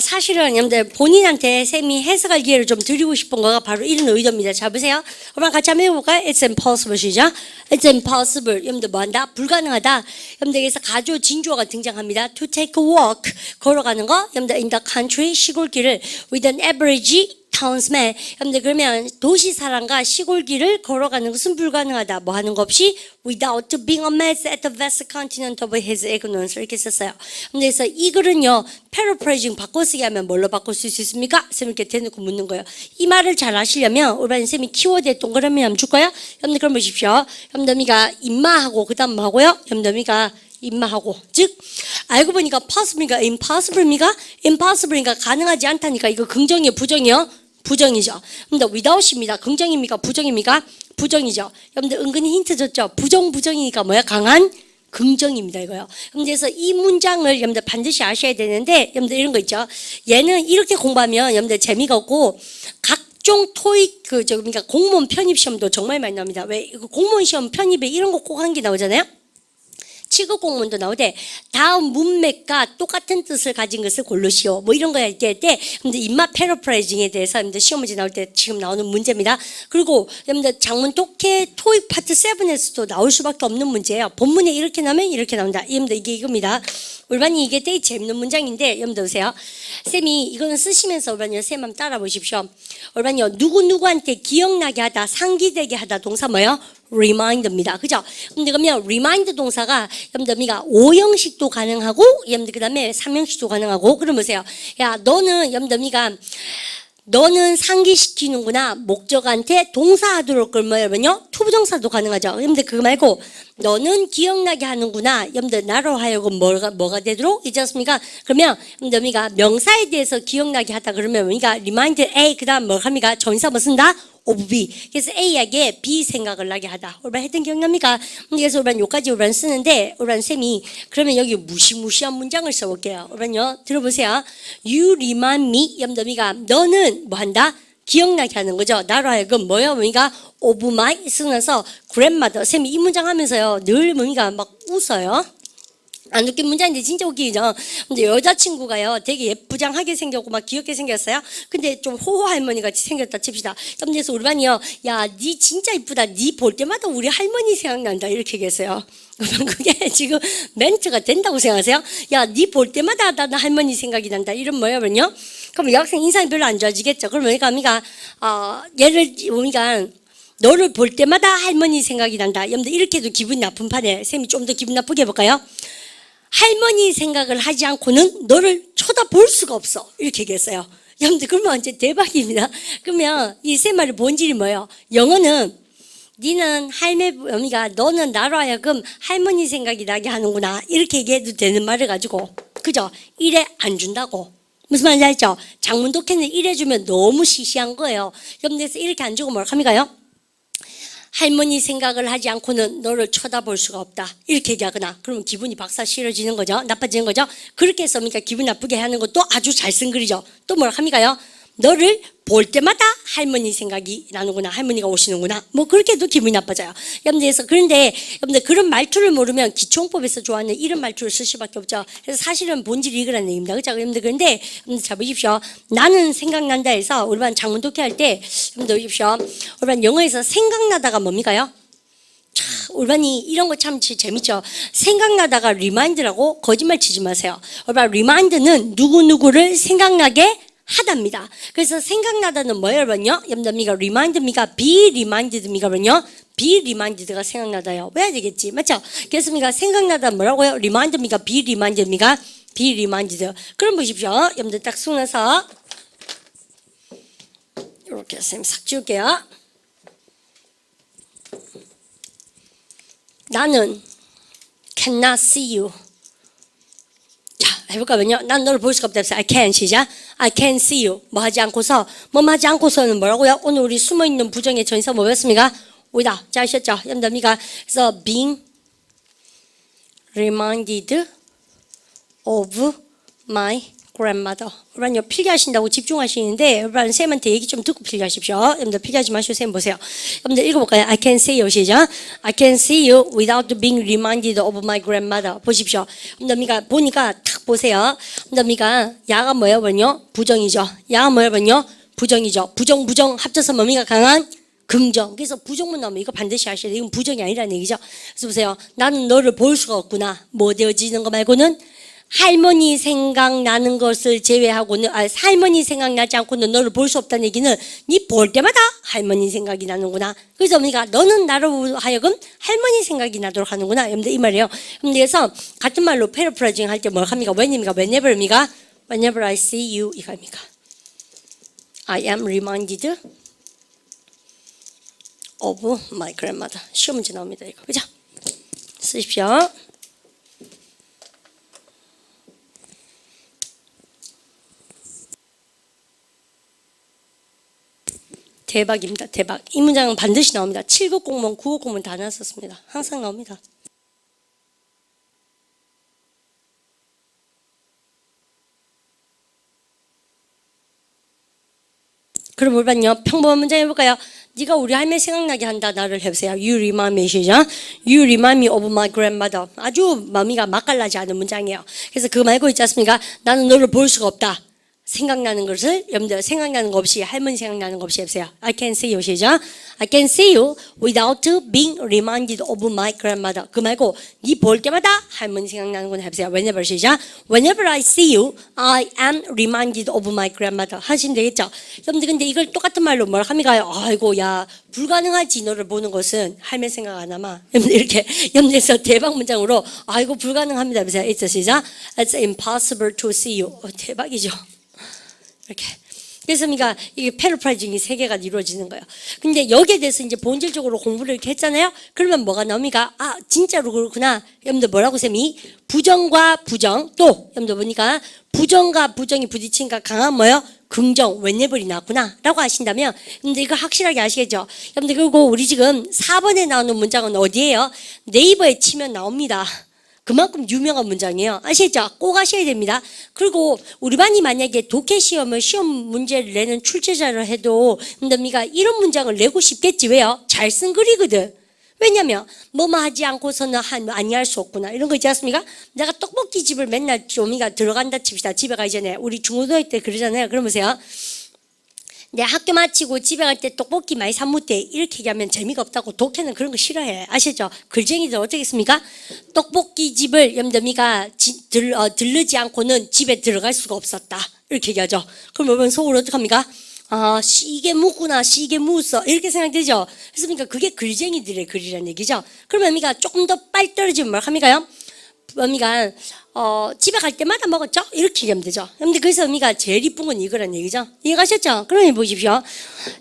사실은 여러분들 본인한테 쌤이 해석할 기회를 좀 드리고 싶은 거가 바로 이런 의도입니다. 자, 보세요. 한번 같이 한번 해볼까요? It's impossible. 시작. It's impossible. 여러분들 뭐 한다? 불가능하다. 여러분들 여기서 가조, 진조가 등장합니다. To take a walk. 걸어가는 거. 여러분들 in the country, 시골길을 with an average townsman. 여러분들 그러면 도시 사람과 시골길을 걸어가는 것은 불가능하다. 뭐 하는 거 없이 without being amazed at the vast continent of his ignorance 이렇게 썼어요. 그래서 이 글은요 paraphrasing 바꿔쓰기 하면 뭘로 바꿀 수 있습니까? 쌤 이렇게 대놓고 묻는 거예요. 이 말을 잘 아시려면 올바른 쌤이 키워드에 동그라미 한번 줄 거야. 여러분들 그럼 보십시오. 여러분들이가 임마하고 그다음 뭐 하고요? 여러분들이가 임마하고 즉 알고 보니까 possible입니까? impossible입니까? impossible니까 가능하지 않다니까 이거 긍정이에요 부정이요? 부정이죠. 근데 without입니다. 긍정입니까? 부정입니까? 부정이죠. 여러분들 은근히 힌트 줬죠? 부정이니까 뭐야? 강한 긍정입니다. 이거요. 그래서 이 문장을 여러분들 반드시 아셔야 되는데 여러분들 이런 거 있죠. 얘는 이렇게 공부하면 여러분들 재미가 없고 각종 토익 그러니까 공무원 편입 시험도 정말 많이 나옵니다. 왜 공무원 시험 편입에 이런 거 꼭 한 게 나오잖아요. 7급 공무원도 나오되 다음 문맥과 똑같은 뜻을 가진 것을 고르시오. 뭐 이런 거 할 때 여러분들 입맛 패러프라이징에 대해서 여러분들 시험 문제 나올 때 지금 나오는 문제입니다. 그리고 여러분들 장문 독해 토익 파트 7에서도 나올 수밖에 없는 문제예요. 본문에 이렇게 나오면 이렇게 나온다. 여러분들 이게 이겁니다. 올반이 이게 되게 재밌는 문장인데 여러분들 보세요. 쌤이 이거는 쓰시면서 올반이요 쌤 한번 따라 보십시오. 올반이요 누구누구한테 기억나게 하다 상기되게 하다 동사 뭐예요? remind입니다. 그죠? 근데 그러면 remind 동사가 여러분들 5형식도 가능하고 여러분들 그다음에 3형식도 가능하고 그럼 보세요. 야 너는 여러분들 너는 상기시키는구나. 목적한테 동사하도록 그러면 여러분요 투부정사도 가능하죠. 여러분들 그거 말고 너는 기억나게 하는구나. 여러분들 나로 하여금 뭐가 되도록 잊었습니까? 그러면 여러분들 명사에 대해서 기억나게 하다 그러면 우리가 remind A 그다음 뭐 합니까? 전사 뭐 쓴다? of B. 그래서 A에게 B 생각을 나게 하다. 올반 했던 기억납니까? 그래서 올반 요까지 올반 쓰는데 올반 쌤이 그러면 여기 무시무시한 문장을 써볼게요. 올반요 들어보세요. You remind me. 염더미가 너는 뭐 한다? 기억나게 하는 거죠. 나로 하여금 뭐요? 뭐니까 of my 쓰면서 grandmother. 쌤이 이 문장 하면서요 늘 뭐니까 막 웃어요. 안 웃긴 문장인데 진짜 웃기죠. 근데 여자친구가요 되게 예쁘장하게 생겼고 막 귀엽게 생겼어요. 근데 좀 호호 할머니 같이 생겼다 칩시다. 그래서 우리 반이요, 야, 니 진짜 이쁘다. 니 볼 때마다 우리 할머니 생각난다. 이렇게 얘기했어요. 그러면 그게 지금 멘트가 된다고 생각하세요? 야, 니 볼 때마다 나 할머니 생각이 난다. 이런 뭐냐면요. 그럼 여학생 인상이 별로 안 좋아지겠죠. 그러면 우리가 얘를 우리가 너를 볼 때마다 할머니 생각이 난다. 여러분들 이렇게도 기분이 나쁜 판에 쌤이 좀 더 기분 나쁘게 해볼까요? 할머니 생각을 하지 않고는 너를 쳐다볼 수가 없어. 이렇게 얘기했어요. 여러분들 그러면 완전 대박입니다. 그러면 이 세 말의 본질이 뭐예요? 영어는 니는 할머니가 너는 나로 하여금 할머니 생각이 나게 하는구나. 이렇게 얘기해도 되는 말을 가지고 그죠? 이래 안 준다고. 무슨 말인지 알죠? 장문 독해는 이래 주면 너무 시시한 거예요. 여러분들 이렇게 안 주고 뭐라 합니까요? 할머니 생각을 하지 않고는 너를 쳐다볼 수가 없다. 이렇게 얘기하거나 그러면 기분이 박살 싫어지는 거죠. 나빠지는 거죠. 그렇게 해서 그러니까 기분 나쁘게 하는 것도 아주 잘 쓴 글이죠. 또 뭐라 합니까요? 너를 볼 때마다 할머니 생각이 나는구나. 할머니가 오시는구나. 뭐 그렇게 해도 기분이 나빠져요. 여러분들 그런데 여러분들 그런 말투를 모르면 기초용법에서 좋아하는 이런 말투를 쓸 수밖에 없죠. 그래서 사실은 본질이 이거라는 얘기입니다. 그렇죠? 여러분들 그런데 여러분들 잘 보십시오. 나는 생각난다 해서 우리 반 장문 독해할 때 여러분들 보십시오. 우리 반 영어에서 생각나다가 뭡니까요? 우리 반이 이런 거 참 재밌죠. 생각나다가 리마인드라고 거짓말 치지 마세요. 우리 반 리마인드는 누구누구를 생각나게 하답니다. 그래서 생각나다는 뭐예요, 여러분요? 여러분들 remind미가 be reminded미가요? be reminded가 생각나다요. 왜 되겠지, 맞죠? 그래서 생각나다 뭐라고요? remind미가 be reminded미가 be reminded. 그럼 보십시오. 여러분들 딱 숙나서 이렇게 쌤 싹 지울게요. 나는 cannot see you. 해볼까요? 난 너를 볼 수가 없다. I can 시작. I can see you. 뭐 하지 않고서 뭐 하지 않고서는 뭐라고요? 오늘 우리 숨어있는 부정의 전사 뭐 배웠습니까? 오이다. 잘 아셨죠? 여러분들 그래서 being reminded of my grandmother. 여러분 필기하신다고 집중하시는데 여러분 쌤한테 얘기 좀 듣고 필기하십시오. 여러분들 필기하지 마시고 쌤 보세요. 여러분들 읽어볼까요? I can see you 시작. I can see you without being reminded of my grandmother. 보십시오. 여러분들 보니까 탁 보세요. 여러분들 야가 뭐예요? 부정이죠. 야가 뭐예요? 부정이죠. 부정 합쳐서 뭡니까? 강한 긍정. 그래서 부정문 나오면 이거 반드시 아셔야 돼요. 이건 부정이 아니라는 얘기죠. 그래서 보세요. 나는 너를 볼 수가 없구나. 뭐 되어지는 거 말고는 할머니 생각나는 것을 제외하고는 할머니 생각나지 않고는 너를 볼 수 없다는 얘기는 네 볼 때마다 할머니 생각이 나는구나. 그래서 우리가 너는 나로 하여금 할머니 생각이 나도록 하는구나. 여러분들 이 말이에요. 그래서 같은 말로 패러프라징 할 때 뭘 합니까? whenever I see you 이겁니까? I am reminded of my grandmother. 시험 문제 나옵니다. 이거 그죠? 쓰십시오. 대박입니다. 대박. 이 문장은 반드시 나옵니다. 7급 공무원, 9급 공무원 다 나왔었습니다. 항상 나옵니다. 그럼 뭘봤요? 평범한 문장 해볼까요? 네가 우리 할매 생각나게 한다. 나를 해보세요. You remind me 시작. You remind me of my grandmother. 아주 마음이가 맛깔나지 않은 문장이에요. 그래서 그거 말고 있지 않습니까? 나는 너를 볼 수가 없다. 생각나는 것을 여러분들 생각나는 거 없이 할머니 생각나는 거 없이 해보세요. I can see you 시작. I can see you without being reminded of my grandmother. 그 말고 네 볼 때마다 할머니 생각나는 건 해보세요. Whenever 시작. Whenever I see you, I am reminded of my grandmother. 하시면 되겠죠. 여러분들 근데 이걸 똑같은 말로 뭘 합니까? 아이고 야 불가능하지 너를 보는 것은 할머니 생각 안 하마. 여러분들 이렇게 여러분들에서 대박 문장으로 아이고 불가능합니다. 해보세요. It's 시작. It's impossible to see you. 대박이죠. 이렇게. 그래서 이게 패러프라이징이 3개가 이루어지는 거예요. 근데 여기에 대해서 이제 본질적으로 공부를 이렇게 했잖아요. 그러면 뭐가 나옵니까? 아, 진짜로 그렇구나. 여러분들 뭐라고 쌤이? 부정과 부정. 또 여러분들 보니까 부정과 부정이 부딪히니까 강한 뭐예요? 긍정, whenever이 나왔구나. 라고 하신다면 여러분들 이거 확실하게 아시겠죠? 여러분들 그리고 우리 지금 4번에 나오는 문장은 어디예요? 네이버에 치면 나옵니다. 그만큼 유명한 문장이에요. 아시겠죠? 꼭 아셔야 됩니다. 그리고 우리 반이 만약에 독해 시험을 시험 문제를 내는 출제자를 해도 여러분들 이런 문장을 내고 싶겠지. 왜요? 잘 쓴 글이거든. 왜냐면 뭐뭐 하지 않고서는 아니할 수 없구나 이런 거 있지 않습니까? 내가 떡볶이 집을 맨날 조미가 들어간다 칩시다. 집에 가기 전에 우리 중고등학교 때 그러잖아요. 그러면서요. 내 학교 마치고 집에 갈 때 떡볶이 많이 사무대 이렇게 얘기하면 재미가 없다고. 독해는 그런 거 싫어해. 아시죠? 글쟁이들 어떻게 했습니까? 떡볶이 집을 염더미가 들르지 않고는 집에 들어갈 수가 없었다 이렇게 얘기하죠. 그럼 여러분 속으로 어떡합니까? 아, 이게 묵구나, 이게 묵었어 이렇게 생각되죠. 그렇습니까? 그게 글쟁이들의 글이라는 얘기죠. 그러면 어미가 조금 더 빨리 떨어지면 뭘 합니까? 어미가 집에 갈 때마다 먹었죠? 이렇게 얘기하면 되죠. 근데 그래서 어미가 제일 이쁜 건 이거란 얘기죠. 이해가셨죠? 그러니 보십시오.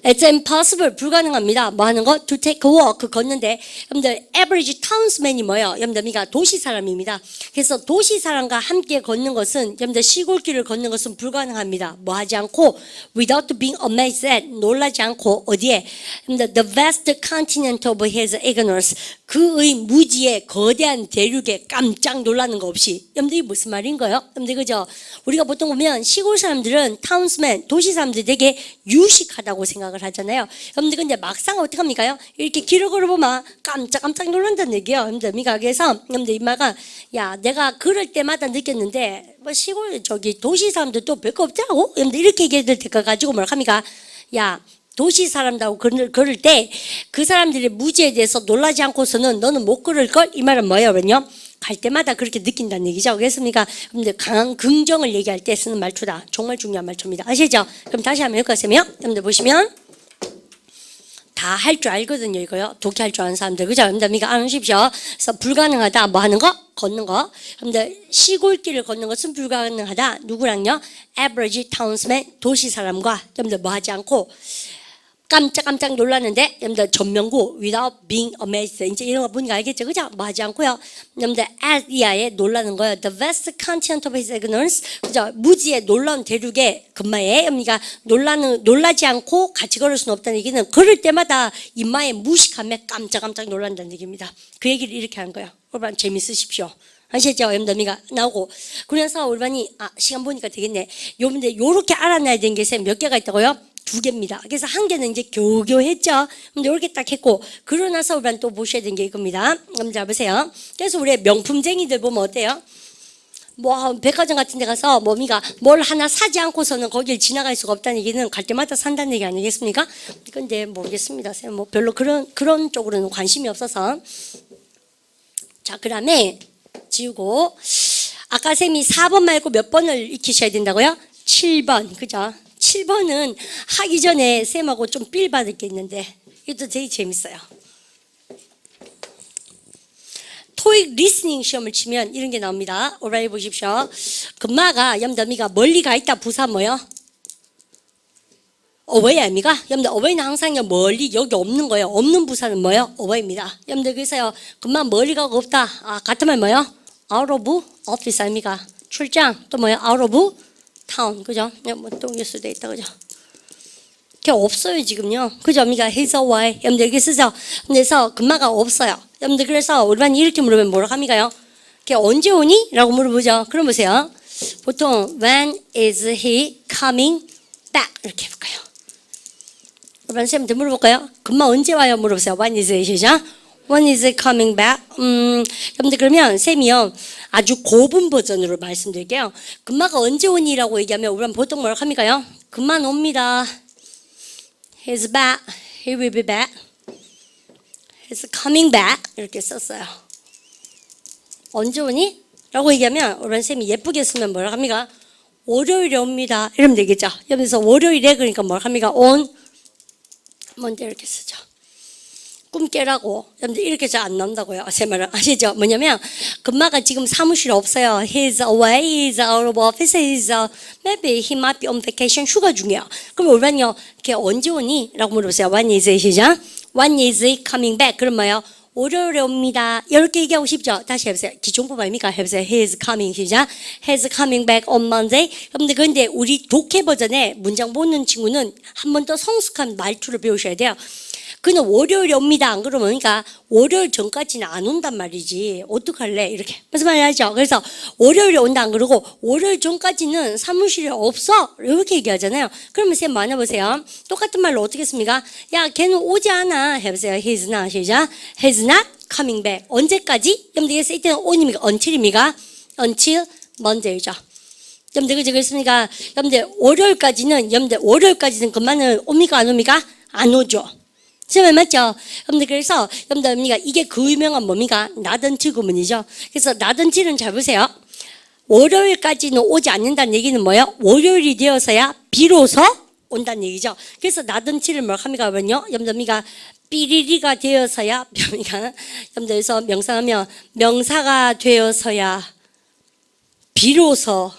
It's impossible, 불가능합니다. 뭐 하는 거? To take a walk, 걷는데 여러분들 average townsman이 뭐예요? 여러분들 어미가 도시 사람입니다. 그래서 도시 사람과 함께 걷는 것은 여러분들 시골길을 걷는 것은 불가능합니다. 뭐 하지 않고 without being amazed at, 놀라지 않고 어디에? 여러분들 the vast continent of his ignorance, 그의 무지의 거대한 대륙에 깜짝 놀라는 거 없이. 여러분들 이게 무슨 말인 거예요? 여러분들 그죠? 우리가 보통 보면 시골 사람들은 타운스맨, 도시 사람들 되게 유식하다고 생각을 하잖아요. 여러분들 근데 막상 어떻게 합니까? 이렇게 길을 걸어보면 깜짝 놀란다는 얘기예요. 여러분들 미가 그래서 여러분들 이마가 야 내가 그럴 때마다 느꼈는데 뭐 시골 저기 도시 사람들도 별거 없더라고. 여러분들 이렇게 얘기해야 될 거 가지고 뭘 합니까? 야 도시 사람들하고 걸을 때 그 사람들의 무지에 대해서 놀라지 않고서는 너는 못 걸을 걸? 이 말은 뭐예요? 그러면요? 갈 때마다 그렇게 느낀다는 얘기죠. 그렇습니까? 여러분들 강한 긍정을 얘기할 때 쓰는 말투다. 정말 중요한 말투입니다. 아시죠? 그럼 다시 한번 읽어보세요. 여러분들 보시면 다 할 줄 알거든요. 이거요. 독해할 줄 아는 사람들. 그죠? 여러분들 미가 아십시오. 그래서 불가능하다. 뭐 하는 거? 걷는 거. 여러분들 시골길을 걷는 것은 불가능하다. 누구랑요? average townsman, 도시 사람과 여러분들 뭐 하지 않고 깜짝 놀랐는데 여러분들 전명구 without being amazed 이제 이런 거 보니까 알겠죠? 그죠? 뭐 하지 않고요. 여러분들 at 이하에 놀라는 거예요. The vast continent of his ignorance, 그죠? 무지의 놀라운 대륙에 금마에 여러분이가 놀라지 않고 같이 걸을 수는 없다는 얘기는 걸을 때마다 이마에 무식함에 깜짝 놀란다는 얘기입니다. 그 얘기를 이렇게 하는 거예요. 여러분 재밌으십시오. 아시죠? 여러분들 나오고 그래서 우리반이 시간 보니까 되겠네. 여러분들 요렇게 알아놔야 되는 게 몇 개가 있다고요? 2개입니다. 그래서 한 개는 이제 겨우겨우 했죠. 근데 이렇게 딱 했고, 그러고 나서 우리는 또 보셔야 되는 게 이겁니다. 한번 잡으세요. 그래서 우리 명품쟁이들 보면 어때요? 뭐 백화점 같은 데 가서 뭐미가 뭘 하나 사지 않고서는 거길 지나갈 수가 없다는 얘기는 갈 때마다 산다는 얘기 아니겠습니까? 근데 모르겠습니다. 뭐 별로 그런 쪽으로는 관심이 없어서. 자, 그다음에 지우고 아까 쌤이 4번 말고 몇 번을 익히셔야 된다고요? 7번. 그죠? 7번은 하기 전에 쌤하고 좀 삘 받을 게 있는데 이것도 되게 재밌어요. 토익 리스닝 시험을 치면 이런 게 나옵니다. 오라이 보십시오. 금마가 염더미가 멀리 가 있다 부사 뭐요? 어웨이 아닙니까? 여러분들 어웨이는 항상 멀리 여기 없는 거예요. 없는 부사는 뭐요? 어웨이입니다. 여러분들 그래서요 금마 멀리 가고 없다. 같은 말 뭐요? out of office 아닙니까? 출장 또 뭐요? out of town 그죠? 뭐 똥일 수도 있다 그죠? 걔 없어요 지금요. 그죠? 어미가 he's away. 여러분들 이렇게 쓰죠. 그래서 금마가 없어요. 여러분들 그래서 우리 반이 이렇게 물으면 뭐라고 합니까요? 걔 언제 오니? 라고 물어보죠. 그럼 보세요. 보통 when is he coming back 이렇게 해볼까요? 우리 반 쌤한테 물어볼까요? 금마 언제 와요? 물어보세요. When is he 시작. When is he coming back? 여러분들 그러면 쌤이요 아주 고분 버전으로 말씀드릴게요. 금마가 언제 오니라고 얘기하면 우리는 보통 뭐라고 합니까요? 금만 옵니다. He's back. He will be back. He's coming back. 이렇게 썼어요. 언제 오니? 라고 얘기하면 우리는 쌤이 예쁘게 쓰면 뭐라고 합니까? 월요일에 옵니다. 이러면 되겠죠. 여기서 월요일에 그러니까 뭐라고 합니까? on 먼저 이렇게 쓰죠. 꿈 깨라고. 여러분들 이렇게 잘 안 나온다고요. 제 말은 아시죠? 뭐냐면 금마가 지금 사무실에 없어요. He's away. He's out of office. Maybe he might be on vacation. 휴가 중이에요. 그럼 우리는요. 걔 언제 오니? 라고 물어보세요. When is he 시작. When is he coming back? 그럼 뭐예요? 월요일에 옵니다. 이렇게 얘기하고 싶죠? 다시 해보세요. 기존법 아닙니까? 해보세요. He is coming 시작. He is coming back on Monday. 여러분들 그런데 우리 독해 버전의 문장 보는 친구는 한 번 더 성숙한 말투를 배우셔야 돼요. 그는 월요일에 옵니다. 안 그러면 그러니까 월요일 전까지는 안 온단 말이지. 어떡할래? 이렇게. 무슨 말인지 알죠? 그래서 월요일에 온다 안 그러고 월요일 전까지는 사무실에 없어. 이렇게 얘기하잖아요. 그러면 쌤 만나보세요. 똑같은 말로 어떻게 했습니까? 야, 걔는 오지 않아. 해보세요. He's not. 시작. He's not coming back. 언제까지? 여러분들 이게 이때는 on입니까? until입니까? until Monday죠. 여러분들 그죠? 그렇습니까? 여러분들 월요일까지는 그만은 옵니까? 안 옵니까? 안 오죠. 지금 맞죠? 여러분들 그래서 여러분들 이게 그 유명한 뭡니까? not until 구문이죠. 그래서 not until은 잘 보세요. 월요일까지는 오지 않는다는 얘기는 뭐예요? 월요일이 되어서야 비로소 온다는 얘기죠. 그래서 not until을 뭐 합니까? 여러분들 삐리리가 되어서야 여러분들에서 명사하면 명사가 되어서야 비로소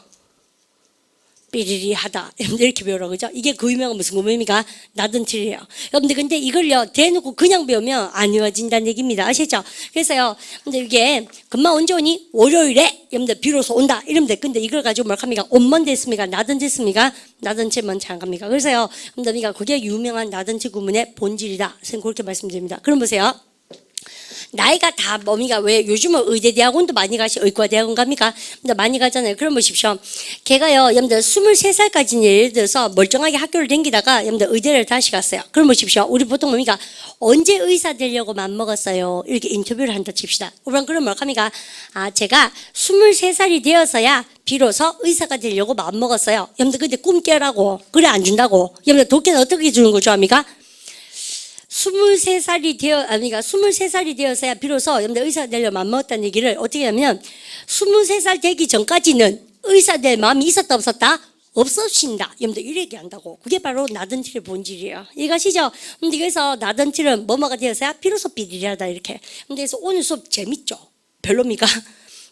삐리리하다. 여러분들 이렇게 배우라고 그죠? 이게 그 유명한 무슨 구문입니까? not until이에요. 여러분들 근데 이걸요 대놓고 그냥 배우면 안 외워진다는 얘기입니다. 아시죠? 그래서요. 근데 이게 금방 언제 오니? 월요일에 여러분들 비로소 온다. 이러면 돼. 근데 이걸 가지고 뭘 합니까? 온만 됐습니까? not until입니까? not until만 잘 갑니까? 그래서요. 여러분들 그게 유명한 not until 구문의 본질이다. 선생님 그렇게 말씀드립니다. 그럼 보세요. 나이가 다 왜 요즘은 의대대학원도 많이 의과대학원 갑니까? 많이 가잖아요. 그럼 보십시오. 걔가요, 여러분들 23살까지는 예를 들어서 멀쩡하게 학교를 다니다가 여러분들 의대를 다시 갔어요. 그럼 보십시오. 우리 보통 언제 의사 되려고 맘먹었어요? 이렇게 인터뷰를 한다 칩시다. 그럼 뭘 합니까? 제가 23살이 되어서야 비로소 의사가 되려고 맘먹었어요. 여러분들 근데 꿈 깨라고. 그래 안 준다고. 여러분들 독해는 어떻게 주는 거 좋아합니까? 23살이 되어서야 비로소 여러분들 의사가 되려고 맘먹었다는 얘기를 어떻게 하냐면 23살 되기 전까지는 의사 될 마음이 있었다 없었다? 없어진다. 여러분들 이렇게 얘기한다고. 그게 바로 not until의 본질이에요. 이해가시죠? 근데 그래서 not until은 뭐뭐가 되어서야 비로소 삐리리하다 이렇게. 근데 그래서 오늘 수업 재밌죠? 별로입니까?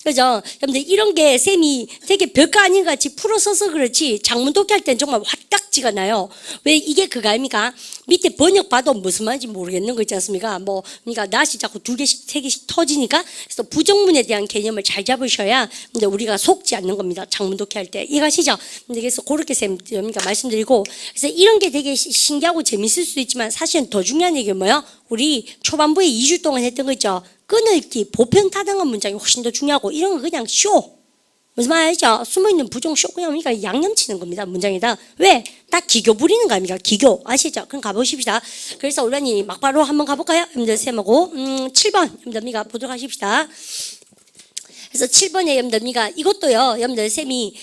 그죠? 여러분들 이런 게 쌤이 되게 별거 아닌 것 같이 풀어서서 그렇지 장문 독해할 땐 정말 화딱지가 나요. 왜 이게 그거 아닙니까? 밑에 번역 봐도 무슨 말인지 모르겠는 거 있지 않습니까? 그러니까 낫이 자꾸 2개씩 3개씩 터지니까 그래서 부정문에 대한 개념을 잘 잡으셔야 근데 우리가 속지 않는 겁니다. 장문 독해할 때. 이해가시죠? 근데 그래서 그렇게 쌤 말씀드리고 그래서 이런 게 되게 신기하고 재밌을 수도 있지만 사실은 더 중요한 얘기는 뭐예요? 우리 초반부에 2주 동안 했던 거 있죠? 끊어읽기, 보편타당한 문장이 훨씬 더 중요하고 이런 거 그냥 쇼. 무슨 말이죠? 숨어있는 부정 쇼 그냥 양념치는 겁니다. 문장에다. 왜? 다 기교 부리는 거 아닙니까? 기교. 아시죠? 그럼 가보십시다. 그래서 우리 막바로 한번 가볼까요? 여러분들 쌤하고 7번 여러분들 보도록 하십시다. 그래서 7번에 여러분들 이것도요. 여러분들 쌤이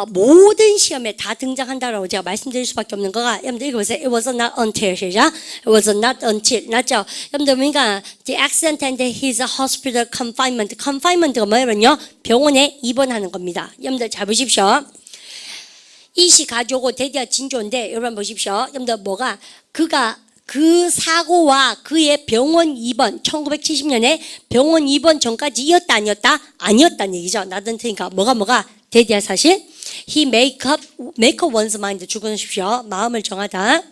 모든 시험에 다 등장한다라고 제가 말씀드릴 수밖에 없는 거가 여러분들 읽어보세요. It was not until 시작. It was not until 맞죠? 여러분들 the accident and his hospital confinement. confinement가 뭐냐면요. 병원에 입원하는 겁니다. 여러분들 잘 보십시오. 이시 가져오고 대디아 진조인데 여러분 보십시오. 여러분들 그 사고와 그의 병원 입원 1970년에 병원 입원 전까지 이었다 아니었다? 아니었다는 얘기죠. 나던트니까 뭐가 대디아 사실 he make up one's mind 죽으십시오. 마음을 정하다.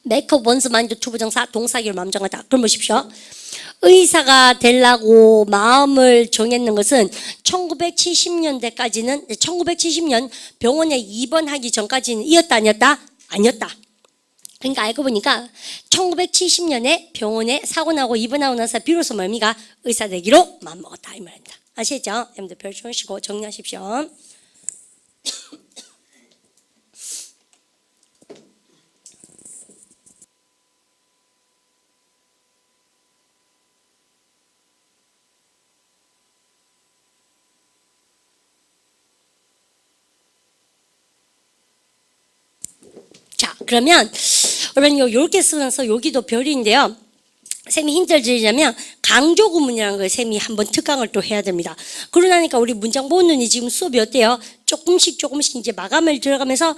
make up one's mind 투부정사 동사기로 마음 정하다. 그럼 보십시오. 의사가 되려고 마음을 정했는 것은 1970년 병원에 입원하기 전까지는 이었다 아니었다? 아니었다. 그러니까 알고 보니까 1970년에 병원에 사고 나고 입원하고 나서 비로소 뭡니까? 의사 되기로 마음먹었다 이 말입니다. 아시겠죠? 여러분들 별 주시고 정리하십시오. 자, 그러면 여러분 요렇게 쓰면서 여기도 별인데요. 쌤이 힌트를 드리자면 강조 구문이라는 걸 쌤이 한번 특강을 또 해야 됩니다. 그러나니까 우리 문장 보는 지금 수업이 어때요? 조금씩 이제 마감을 들어가면서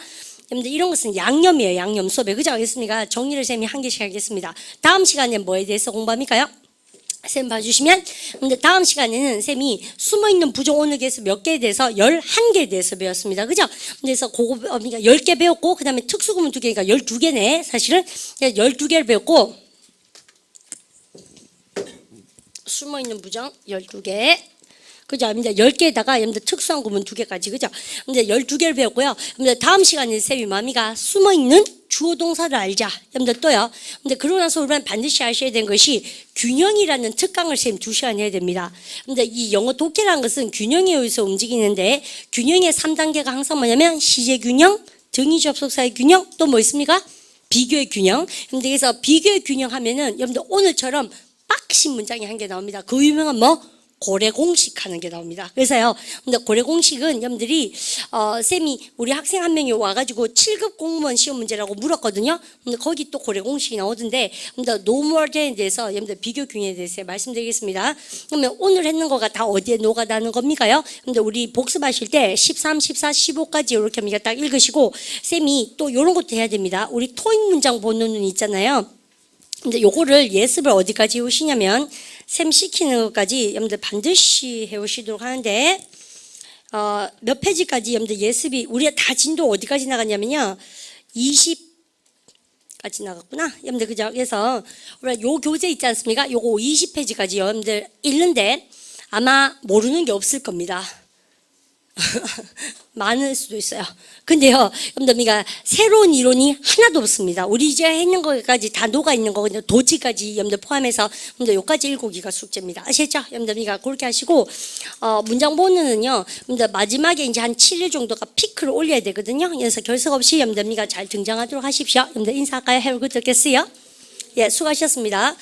여러분들 이런 것은 양념이에요. 양념 수업에. 그죠? 알겠습니까? 정리를 쌤이 한 개씩 하겠습니다. 다음 시간에 뭐에 대해서 공부합니까요? 쌤 봐주시면 근데 다음 시간에는 쌤이 숨어있는 부정 오늘에서 몇 개에 대해서 11개에 대해서 배웠습니다. 그죠? 그래서 그거 그러니까 10개 배웠고 그 다음에 특수구문 2개니까 12개네 사실은 12개를 배웠고 숨어있는 부정 12개 그죠? 이제 10개에다가 여러분들 특수한 구문 2개까지, 그죠? 이제 12개를 배웠고요. 여러분들 다음 시간에 쌤이 마미가 숨어있는 주어 동사를 알자. 여러분들 또요. 근데 그러고 나서 우리는 반드시 아셔야 되는 것이 균형이라는 특강을 쌤 2시간 해야 됩니다. 근데 이 영어 독해라는 것은 균형에 의해서 움직이는데 균형의 3단계가 항상 뭐냐면 시제 균형, 등위 접속사의 균형, 또 뭐 있습니까? 비교의 균형. 그래서 비교의 균형 하면은 여러분들 오늘처럼 빡신 문장이 한 개 나옵니다. 그 유명한 뭐? 고래 공식 하는 게 나옵니다. 그래서요. 근데 고래 공식은 여러분들이 쌤이 우리 학생 한 명이 와가지고 7급 공무원 시험 문제라고 물었거든요. 근데 거기 또 고래 공식이 나오던데, 근데 no more than에 대해서 여러분들 비교 균형에 대해서 말씀드리겠습니다. 그러면 오늘 했는 거가 다 어디에 녹아나는 겁니까요? 근데 우리 복습하실 때 13, 14, 15까지 이렇게 합니다. 딱 읽으시고 쌤이 또 이런 것도 해야 됩니다. 우리 토익 문장 보는 눈 있잖아요. 근데 요거를 예습을 어디까지 해오시냐면 쌤 시키는 것까지 여러분들 반드시 해오시도록 하는데 몇 페이지까지 여러분들 예습이 우리가 다 진도 어디까지 나갔냐면요 20까지 나갔구나 여러분들. 그죠? 그래서 우리가 요 교재 있지 않습니까? 요거 20페이지까지 여러분들 읽는데 아마 모르는 게 없을 겁니다. 많을 수도 있어요. 근데요, 여러분들, 그러니까 새로운 이론이 하나도 없습니다. 우리 이제 했는 거까지 다 녹아 있는 거거든요. 도지까지 여러분들 포함해서 여러분들 요까지 읽고기가 숙제입니다. 아시겠죠? 여러분들, 그러니까 그렇게 하시고 문장 보는은요, 여러분들 마지막에 이제 한 7일 정도가 피크를 올려야 되거든요. 그래서 결석 없이 여러분들, 잘 등장하도록 하십시오. 여러분들 인사할까요? Have a good day. 예, 수고하셨습니다.